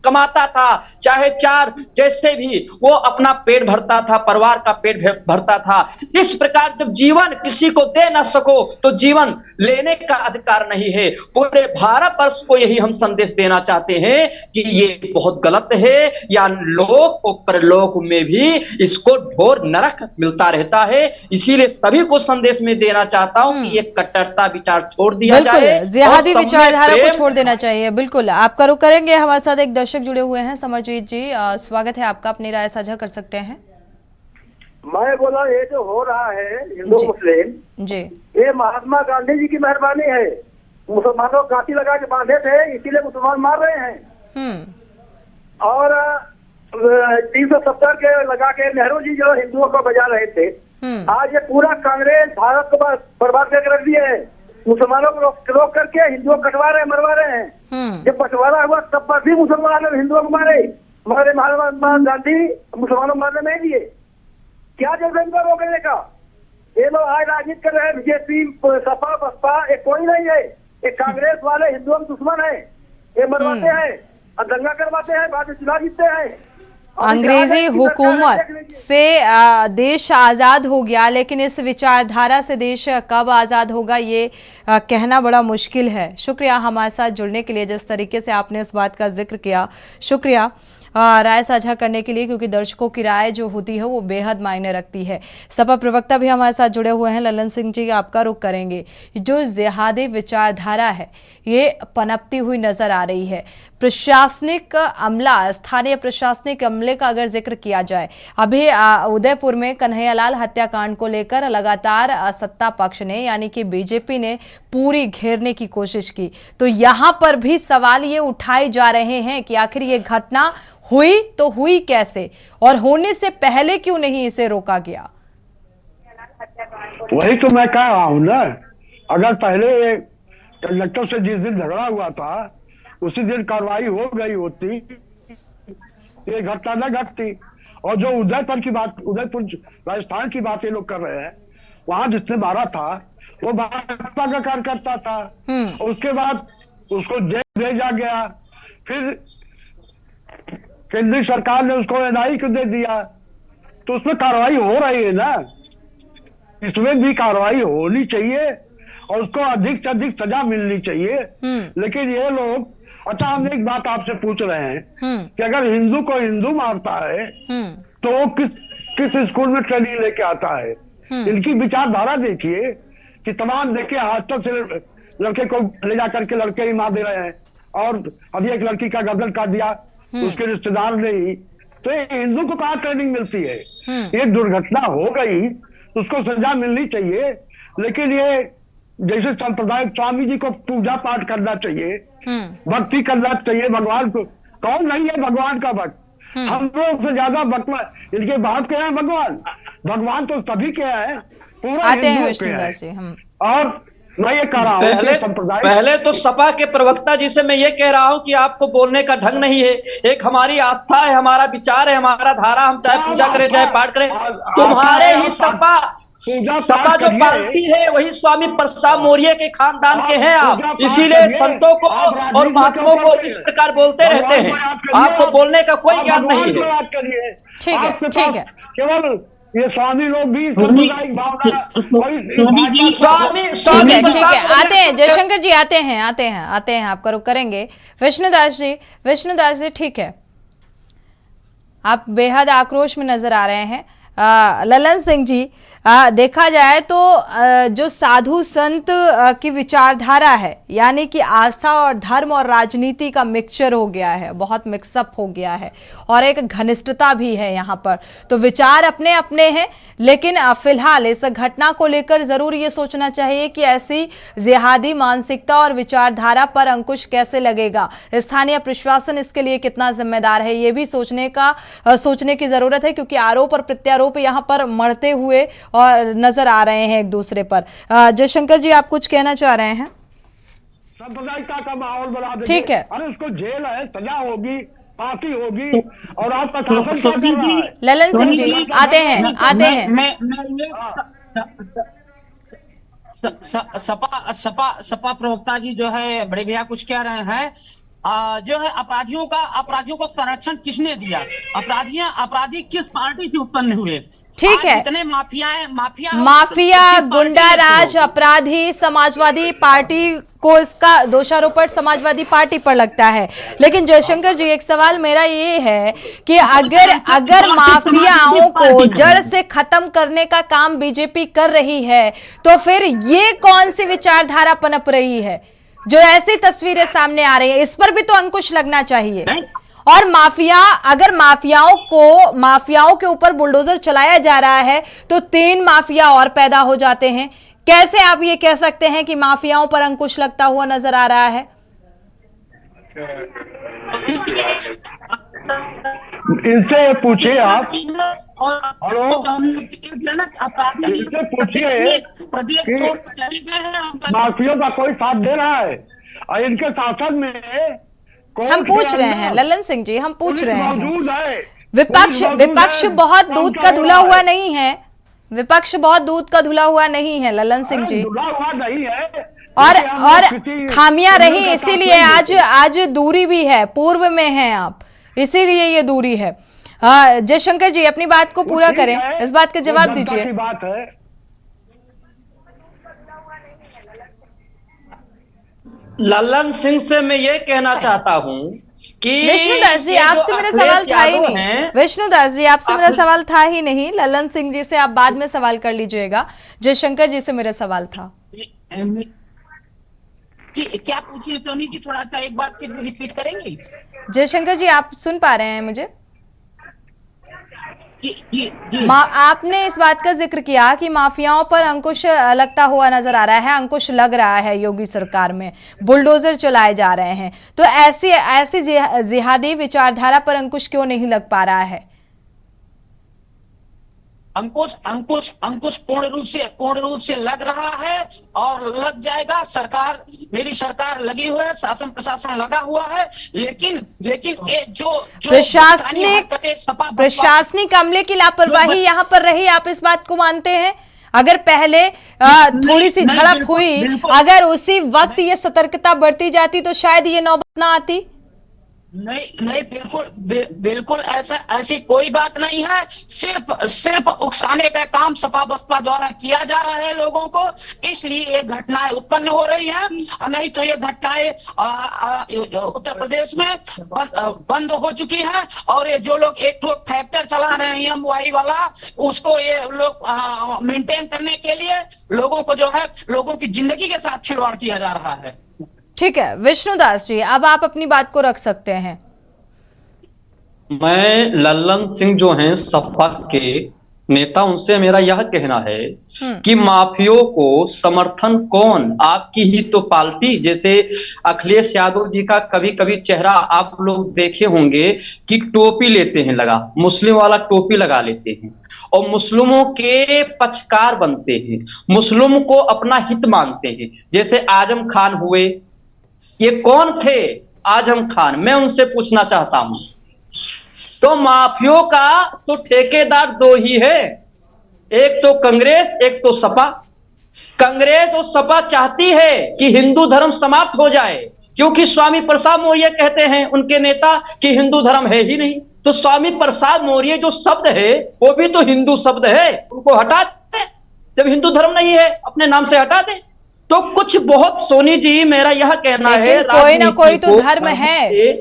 S5: कमाता था, चाहे 4 जैसे भी वो अपना पेट भरता था, परिवार का पेट भरता था। इस प्रकार जब जीवन किसी को दे ना सको तो जीवन लेने का अधिकार नहीं है। पूरे भारत वर्ष को यही हम संदेश देना चाहते हैं कि ये बहुत गलत है, या लोक और परलोक में भी इसको ढोर नरक मिलता रहता है। इसीलिए सभी को संदेश में देना चाहता हूं कि ये कट्टरता विचार छोड़ दिया जाए,
S2: जिहादी विचारधारा को छोड़ देना चाहिए। बिल्कुल, आपका रुख करेंगे। हमारे साथ एक दर्शक जुड़े हुए हैं, समरजीत जी, स्वागत है आपका, अपनी राय साझा कर सकते हैं।
S6: मैं बोला, ये जो हो रहा है हिंदू मुस्लिम जी, ये महात्मा गांधी जी की मेहरबानी है। मुसलमानों को कांटी लगा के बांधे थे, इसीलिए मुसलमान मार रहे हैं। और 370 के लगा के नेहरू जी जो हिंदुओं को बजा रहे थे, आज ये पूरा कांग्रेस भारत को बर्बाद करके रख दिया है। मुसलमानों को रोक करके हिंदुओं को कटवा रहे हैं, मरवा रहे हैं। जब बंटवारा हुआ तब पर भी मुसलमानों ने हिंदुओं को मारे। महात्मा गांधी मुसलमानों को मारने नहीं दिए। क्या जरूरत है रोकने का? ये लोग आज राजनीति कर रहे हैं, बीजेपी, सपा, बसपा, एक कोई नहीं है। ये कांग्रेस वाले हिंदुओं के दुश्मन है, ये मरवाते हैं और दंगा करवाते हैं, बाद में चुनाव जीतते हैं।
S2: अंग्रेजी हुकूमत से देश आज़ाद हो गया, लेकिन इस विचारधारा से देश कब आज़ाद होगा ये कहना बड़ा मुश्किल है। शुक्रिया हमारे साथ जुड़ने के लिए, जिस तरीके से आपने इस बात का जिक्र किया, शुक्रिया राय साझा करने के लिए, क्योंकि दर्शकों की राय जो होती है वो बेहद मायने रखती है। सपा प्रवक्ता भी हमारे साथ जुड़े हुए हैं। ललन सिंह जी, आपका रुख करेंगे। जो जिहादी विचारधारा है ये पनपती हुई नजर आ रही है। प्रशासनिक अमला, स्थानीय प्रशासनिक अमले का अगर जिक्र किया जाए, अभी उदयपुर में कन्हैयालाल हत्याकांड को लेकर लगातार सत्ता पक्ष ने यानी कि बीजेपी ने पूरी घेरने की कोशिश की, तो यहां पर भी सवाल ये उठाए जा रहे हैं कि आखिर ये घटना हुई तो हुई कैसे, और होने से पहले क्यों नहीं इसे रोका गया।
S4: वही तो मैं कह रहा हूं ना, अगर पहले कंडक्टर से जिस दिन झगड़ा हुआ था उसी दिन कार्रवाई हो गई होती, ये घटना न घटती। और जो उदयपुर की बात, उदयपुर राजस्थान की बात ये लोग कर रहे हैं, वहां जिसने मारा था वो भाजपा का कार्यकर्ता था, उसके बाद उसको जेल भेजा गया, फिर केंद्रीय सरकार ने उसको एनआई को दे दिया, तो उसमें कार्रवाई हो रही है ना, इसमें भी कार्रवाई होनी चाहिए और उसको अधिक से अधिक सजा मिलनी चाहिए। लेकिन ये लोग, अच्छा हम एक बात आपसे पूछ रहे हैं कि अगर हिंदू को हिंदू मारता है तो वो किस स्कूल में ट्रेनिंग लेके आता है? इनकी विचारधारा देखिए कि तमाम देखिए हॉस्टल से लड़के को ले जा करके लड़के ही मार दे रहे हैं, और अभी एक लड़की का गर्दन काट दिया उसके रिश्तेदार ने ही, तो ये हिंदू को कहाँ ट्रेनिंग मिलती है? ये दुर्घटना हो गई, उसको सजा मिलनी चाहिए। लेकिन ये जैसे सांप्रदायिक स्वामी जी को पूजा पाठ करना चाहिए, भक्ति करना चाहिए भगवान को, कौन नहीं है भगवान का भक्त? हम लोग से ज्यादा भक्त इनके बात के हैं भगवान, भगवान तो सभी के हैं, पूरा हिंदुओं के हैं। और मैं ये कह रहा हूँ
S5: पहले तो सपा के प्रवक्ता जी से मैं ये कह रहा हूँ कि आपको बोलने का ढंग नहीं है। एक हमारी आस्था है, हमारा विचार है, हमारा धारा, हम चाहे पूजा करें चाहे पाठ करें। तुम्हारे ही सपा जो पार्टी है वही स्वामी प्रसाद मौर्य के खानदान के हैं आप, इसीलिए संतों को और महात्माओं को इस प्रकार बोलते रहते हैं। आपको बोलने का कोई ज्ञान नहीं है।
S2: ठीक है, ठीक है।
S4: केवल ये स्वामी लोग भी
S2: ठीक है, आते हैं जयशंकर जी, आते हैं आपका रुख करेंगे। विष्णुदास जी, ठीक है, आप बेहद आक्रोश में नजर आ रहे हैं। ललन सिंह जी, देखा जाए तो जो साधु संत की विचारधारा है, यानी कि आस्था और धर्म और राजनीति का मिक्सचर हो गया है, बहुत मिक्सअप हो गया है, और एक घनिष्ठता भी है यहाँ पर। तो विचार अपने अपने हैं, लेकिन फिलहाल इस घटना को लेकर जरूर ये सोचना चाहिए कि ऐसी जिहादी मानसिकता और विचारधारा पर अंकुश कैसे लगेगा, स्थानीय प्रशासन इसके लिए कितना जिम्मेदार है, ये भी सोचने की जरूरत है, क्योंकि आरोप और प्रत्यारोप यहाँ पर मरते हुए और नजर आ रहे हैं एक दूसरे पर। जयशंकर जी, आप कुछ कहना चाह रहे हैं?
S4: सांप्रदायिकता का माहौल बना देंगे।
S2: ठीक है,
S4: अरे उसको जेल है, सजा होगी, फांसी होगी, और आपका शासन क्या कर रहा है?
S2: ललन सिंह जी, आते हैं
S8: सपा प्रवक्ता जी जो है बड़े भैया कुछ कह रहे हैं। जो है अपराधियों को संरक्षण किसने दिया? अपराधी किस पार्टी से उत्पन्न हुए?
S2: ठीक है,
S8: इतने माफिया
S2: गुंडा राज अपराधी समाजवादी पार्टी को इसका दोषारोपण समाजवादी पार्टी पर लगता है। लेकिन जयशंकर जी, एक सवाल मेरा ये है कि अगर माफियाओं को जड़ से खत्म करने का काम बीजेपी कर रही है, तो फिर ये कौन सी विचारधारा पनप रही है जो ऐसी तस्वीरें सामने आ रही है? इस पर भी तो अंकुश लगना चाहिए। और अगर माफियाओं के ऊपर बुलडोजर चलाया जा रहा है तो 3 माफिया और पैदा हो जाते हैं। कैसे आप ये कह सकते हैं कि माफियाओं पर अंकुश लगता हुआ नजर आ रहा है?
S4: इनसे पूछिए आप, इनसे पूछिए माफियों का कोई साथ दे रहा है, और इनके शासन में
S2: हम पूछ रहे हैं ललन सिंह जी, हम पूछ रहे हैं। विपक्ष बहुत दूध का धुला हुआ नहीं है, विपक्ष बहुत दूध का धुला हुआ नहीं है ललन सिंह जी।
S4: धुला हुआ नहीं है,
S2: और खामियां रही, इसीलिए आज दूरी भी है, पूर्व में हैं आप, इसीलिए ये दूरी है। जयशंकर जी अपनी बात को पूरा करें, इस बात का जवाब दीजिए।
S4: बात है
S5: लल्लन सिंह से मैं ये कहना चाहता हूं कि
S2: विष्णुदास जी आपसे मेरा सवाल था ही नहीं, विष्णुदास जी आपसे मेरा सवाल था ही नहीं, लल्लन सिंह जी से आप बाद में सवाल कर लीजिएगा। जयशंकर जी से मेरा सवाल था।
S8: क्या पूछिए सोनी जी, थोड़ा सा एक बार फिर रिपीट करेंगे?
S2: जयशंकर जी आप सुन पा रहे हैं मुझे?
S8: जी।
S2: आपने इस बात का जिक्र किया कि माफियाओं पर अंकुश लगता हुआ नजर आ रहा है, अंकुश लग रहा है योगी सरकार में, बुलडोजर चलाए जा रहे हैं, तो ऐसी जिहादी विचारधारा पर अंकुश क्यों नहीं लग पा रहा है?
S8: अंकुश पूर्ण रूप से लग रहा है और लग जाएगा। मेरी सरकार लगी हुई है, शासन प्रशासन लगा हुआ है, लेकिन ये जो
S2: प्रशासनिक अमले की लापरवाही यहाँ पर रही, आप इस बात को मानते हैं? अगर पहले थोड़ी सी झड़प हुई, अगर उसी वक्त ये सतर्कता बढ़ती जाती तो शायद ये नौबत ना आती।
S8: नहीं, बिल्कुल ऐसी कोई बात नहीं है। सिर्फ उकसाने का काम सपा बसपा द्वारा किया जा रहा है लोगों को, इसलिए ये घटनाएं उत्पन्न हो रही हैं। नहीं तो ये घटनाएं उत्तर प्रदेश में बंद हो चुकी हैं। और ये जो लोग एक फैक्टर चला रहे हैं EMY वाला, उसको ये लोग मेंटेन करने के लिए लोगों को जो है लोगों की जिंदगी के साथ खिलवाड़ किया जा रहा है।
S2: ठीक है विष्णुदास जी, अब आप अपनी बात को रख सकते हैं।
S5: मैं लल्लन सिंह जो हैं सपा के नेता, उनसे मेरा यह कहना है कि माफियों को समर्थन कौन, आपकी ही तो पार्टी, जैसे अखिलेश यादव जी का कभी कभी चेहरा आप लोग देखे होंगे कि टोपी लेते हैं लगा, मुस्लिम वाला टोपी लगा लेते हैं और मुस्लिमों के पक्षकार बनते हैं, मुस्लिम को अपना हित मानते हैं। जैसे आजम खान हुए, ये कौन थे आजम खान? मैं उनसे पूछना चाहता हूं। तो माफियों का तो ठेकेदार दो ही है, एक तो कांग्रेस, एक तो सपा। कांग्रेस और सपा चाहती है कि हिंदू धर्म समाप्त हो जाए, क्योंकि स्वामी प्रसाद मौर्य कहते हैं उनके नेता कि हिंदू धर्म है ही नहीं। तो स्वामी प्रसाद मौर्य जो शब्द है वो भी तो हिंदू शब्द है, उनको हटा दें। जब हिंदू धर्म नहीं है अपने नाम से हटा दें। तो कुछ बहुत सोनी जी मेरा यह कहना है,
S2: कोई ना कोई तो धर्म है।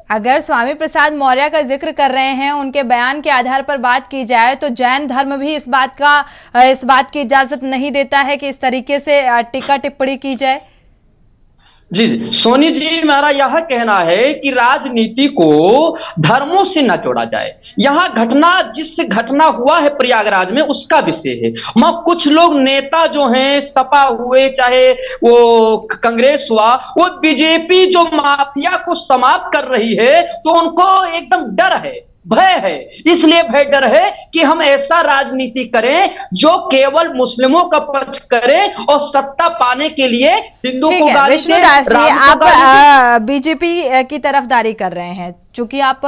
S2: अगर स्वामी प्रसाद मौर्य का जिक्र कर रहे हैं, उनके बयान के आधार पर बात की जाए तो जैन धर्म भी इस बात की इजाजत नहीं देता है कि इस तरीके से टीका टिप्पणी की जाए।
S5: जी सोनी जी, मेरा यह कहना है कि राजनीति को धर्मों से न जोड़ा जाए। यहाँ जिस घटना हुआ है प्रयागराज में उसका विषय है। कुछ लोग नेता जो हैं, सपा हुए चाहे वो कांग्रेस हुआ, वो बीजेपी जो माफिया को समाप्त कर रही है तो उनको एकदम डर है, भय है। इसलिए भय डर है कि हम ऐसा राजनीति करें जो केवल मुस्लिमों का पक्ष करें और सत्ता पाने के लिए हिंदू को गाली।
S2: विष्णुदास जी, आप बीजेपी की तरफदारी कर रहे हैं, चूंकि आप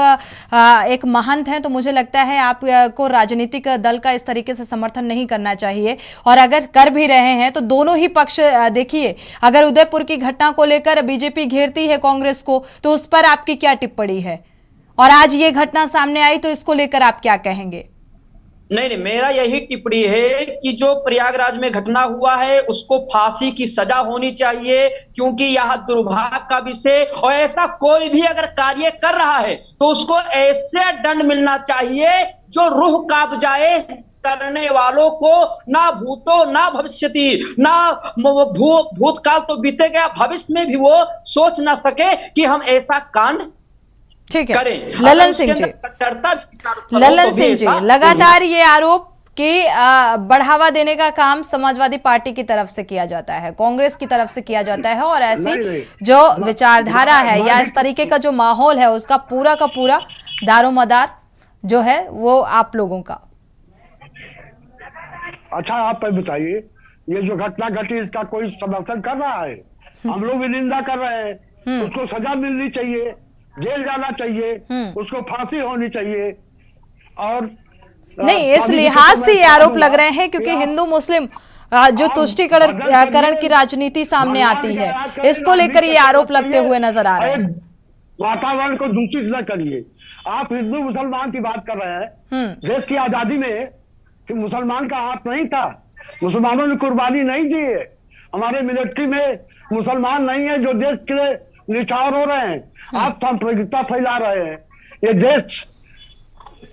S2: एक महंत हैं तो मुझे लगता है आपको राजनीतिक दल का इस तरीके से समर्थन नहीं करना चाहिए। और अगर कर भी रहे हैं तो दोनों ही पक्ष देखिए, अगर उदयपुर की घटना को लेकर बीजेपी घेरती है कांग्रेस को तो उस पर आपकी क्या टिप्पणी है, और आज ये घटना सामने आई तो इसको लेकर आप क्या कहेंगे?
S5: नहीं, मेरा यही टिप्पणी है कि जो प्रयागराज में घटना हुआ है उसको फांसी की सजा होनी चाहिए, क्योंकि यह दुर्भाग्य का विषय। और ऐसा कोई भी अगर कार्य कर रहा है तो उसको ऐसे दंड मिलना चाहिए जो रूह कांप जाए करने वालों को। ना भूतो ना भविष्यति, ना भूतकाल तो बीते गया, भविष्य में भी वो सोच ना सके कि हम ऐसा कांड।
S2: ठीक है लल्लन सिंह जी, लगातार ये आरोप कि बढ़ावा देने का काम समाजवादी पार्टी की तरफ से किया जाता है, कांग्रेस की तरफ से किया जाता है, और ऐसी जो विचारधारा है या इस तरीके का जो माहौल है उसका पूरा का पूरा दारोमदार जो है वो आप लोगों का।
S4: अच्छा आप बताइए, ये जो घटना घटी इसका कोई समर्थन कर रहा है? हम लोग भी निंदा कर रहे हैं। उसको सजा मिलनी चाहिए, जेल जाना चाहिए, उसको फांसी होनी चाहिए। और
S2: नहीं, इस लिहाज से ये आरोप लग रहे हैं क्योंकि हिंदू मुस्लिम जो तुष्टिकरण की राजनीति सामने आती है, इसको लेकर ये आरोप लगते हुए नजर आ रहे हैं।
S4: वातावरण को दूषित न करिए। आप हिंदू मुसलमान की बात कर रहे हैं। देश की आजादी में मुसलमान का हाथ नहीं था, मुसलमानों ने कुर्बानी नहीं दी है। हमारे मिलिट्री में मुसलमान नहीं है जो देश के लिए निछावर हो रहे हैं। आप सांप्रदायिकता फैला रहे हैं। ये देश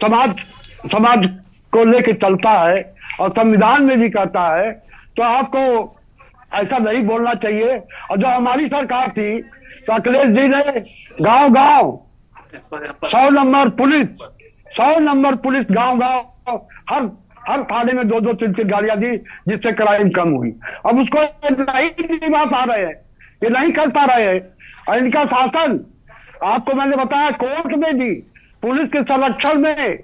S4: समाज को लेकर चलता है और संविधान में भी कहता है, तो आपको ऐसा नहीं बोलना चाहिए। और जो हमारी सरकार थी तो अखिलेश जी ने गांव 100 नंबर पुलिस गांव हर थाने में 2-2, 3-3 गाड़ियां दी, जिससे क्राइम कम हुई। अब उसको नहीं निभा पा रहे हैं, ये नहीं कर पा रहे हैं। और इनका शासन, आपको मैंने बताया, कोर्ट में भी पुलिस के संरक्षण में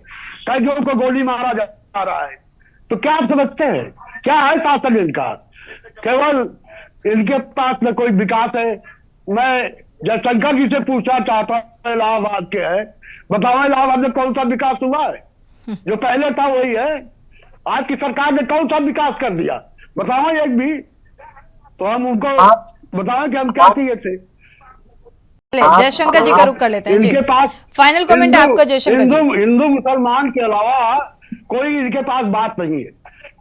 S4: कैदियों को गोली मारा जा रहा है। तो क्या आप समझते हैं क्या है शासन इनका? केवल इनके पास न कोई विकास है। मैं जयशंकर जी से पूछना चाहता हूं, इलाहाबाद के है, बताओ इलाहाबाद में कौन सा विकास हुआ है? जो पहले था वही है। आज की सरकार ने कौन सा विकास कर दिया बताओ एक भी? तो हम उनको बताओ कि हम क्या चाहिए थे।
S2: जयशंकर जी का रुख कर लेते हैं। इनके पास फाइनल कमेंट आपका जयशंकर।
S4: हिंदू मुसलमान के अलावा कोई इनके पास बात नहीं है।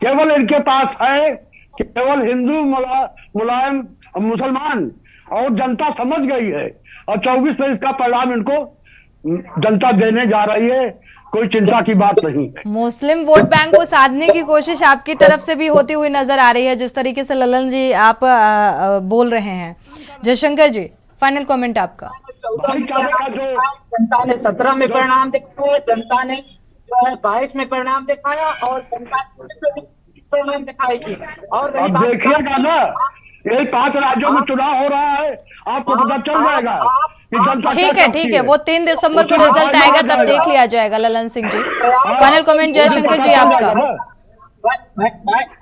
S4: केवल इनके पास है केवल हिंदू मुलायम मुसलमान, और जनता समझ गई है। और 24 में इसका परिणाम इनको जनता देने जा रही है। कोई चिंता की बात नहीं है।
S2: मुस्लिम वोट बैंक को साधने की कोशिश आपकी तरफ से भी होती हुई नजर आ रही है, जिस तरीके से ललन जी आप बोल रहे हैं। जयशंकर जी, फाइनल कमेंट आपका।
S8: जनता ने 17 में परिणाम दिखाया, जनता ने 22 में परिणाम दिखाया, और जनता परिणाम दिखाएगी। और
S4: अब देखिएगा ना, यही 5 राज्यों में चुनाव हो रहा है, आपको पता चल जाएगा।
S2: ठीक है, वो 3 दिसंबर को रिजल्ट आएगा, तब देख लिया जाएगा। ललन सिंह जी, फाइनल कमेंट जयशंकर जी आपका।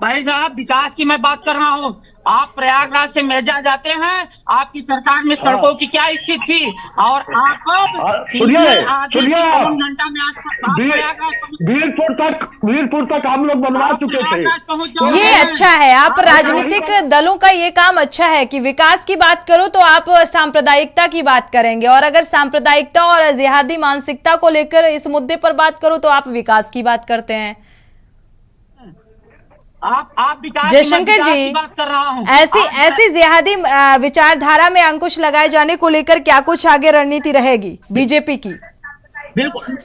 S8: भाई साहब, विकास की मैं बात कर रहा हूँ। आप प्रयागराज के मैदान जाते हैं, आपकी सरकार में सड़कों की क्या स्थिति थी, और आप
S4: वीरपुर तक हम लोग बनवा चुके थे।
S2: ये अच्छा है, आप राजनीतिक दलों का ये काम अच्छा है कि विकास की बात करो तो आप सांप्रदायिकता की बात करेंगे, और अगर सांप्रदायिकता और जिहादी मानसिकता को लेकर इस मुद्दे पर बात करो तो आप विकास की बात करते हैं।
S8: आप
S2: जयशंकर जी,
S8: बात कर रहा हूं।
S2: ऐसी जिहादी विचारधारा में अंकुश लगाए जाने को लेकर क्या कुछ आगे रणनीति रहेगी बीजेपी की?
S8: बिल्कुल,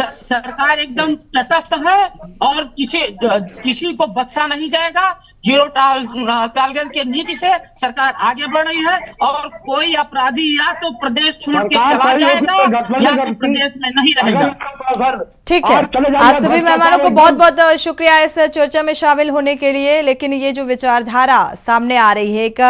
S8: सरकार एकदम तटस्थ है और किसी को बख्शा नहीं जाएगा। जीरो टॉलरेंस की नीति से सरकार आगे बढ़ रही है, और कोई अपराधी या तो प्रदेश छोड़ के चला जाएगा या तो प्रदेश में नहीं रहेगा।
S2: ठीक है, आप सभी मेहमानों को बहुत बहुत शुक्रिया इस चर्चा में शामिल होने के लिए। लेकिन ये जो विचारधारा सामने आ रही है, एक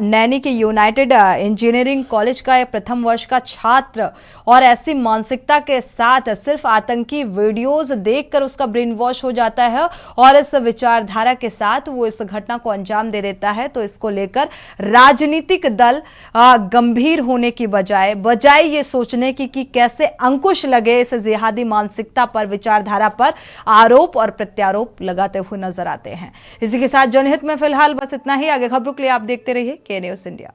S2: नैनी के यूनाइटेड इंजीनियरिंग कॉलेज का प्रथम वर्ष का छात्र, और ऐसी मानसिकता के साथ सिर्फ आतंकी वीडियोस देखकर उसका ब्रेन वॉश हो जाता है और इस विचारधारा के साथ वो इस घटना को अंजाम दे देता है। तो इसको लेकर राजनीतिक दल गंभीर होने की बजाय ये सोचने की कि कैसे अंकुश लगे इस जिहादी मानसिकता पर, विचारधारा पर आरोप और प्रत्यारोप लगाते हुए नजर आते हैं। इसी के साथ जनहित में फिलहाल बस इतना ही। आगे खबरों के लिए आप देखते रहिए के न्यूज़ इंडिया।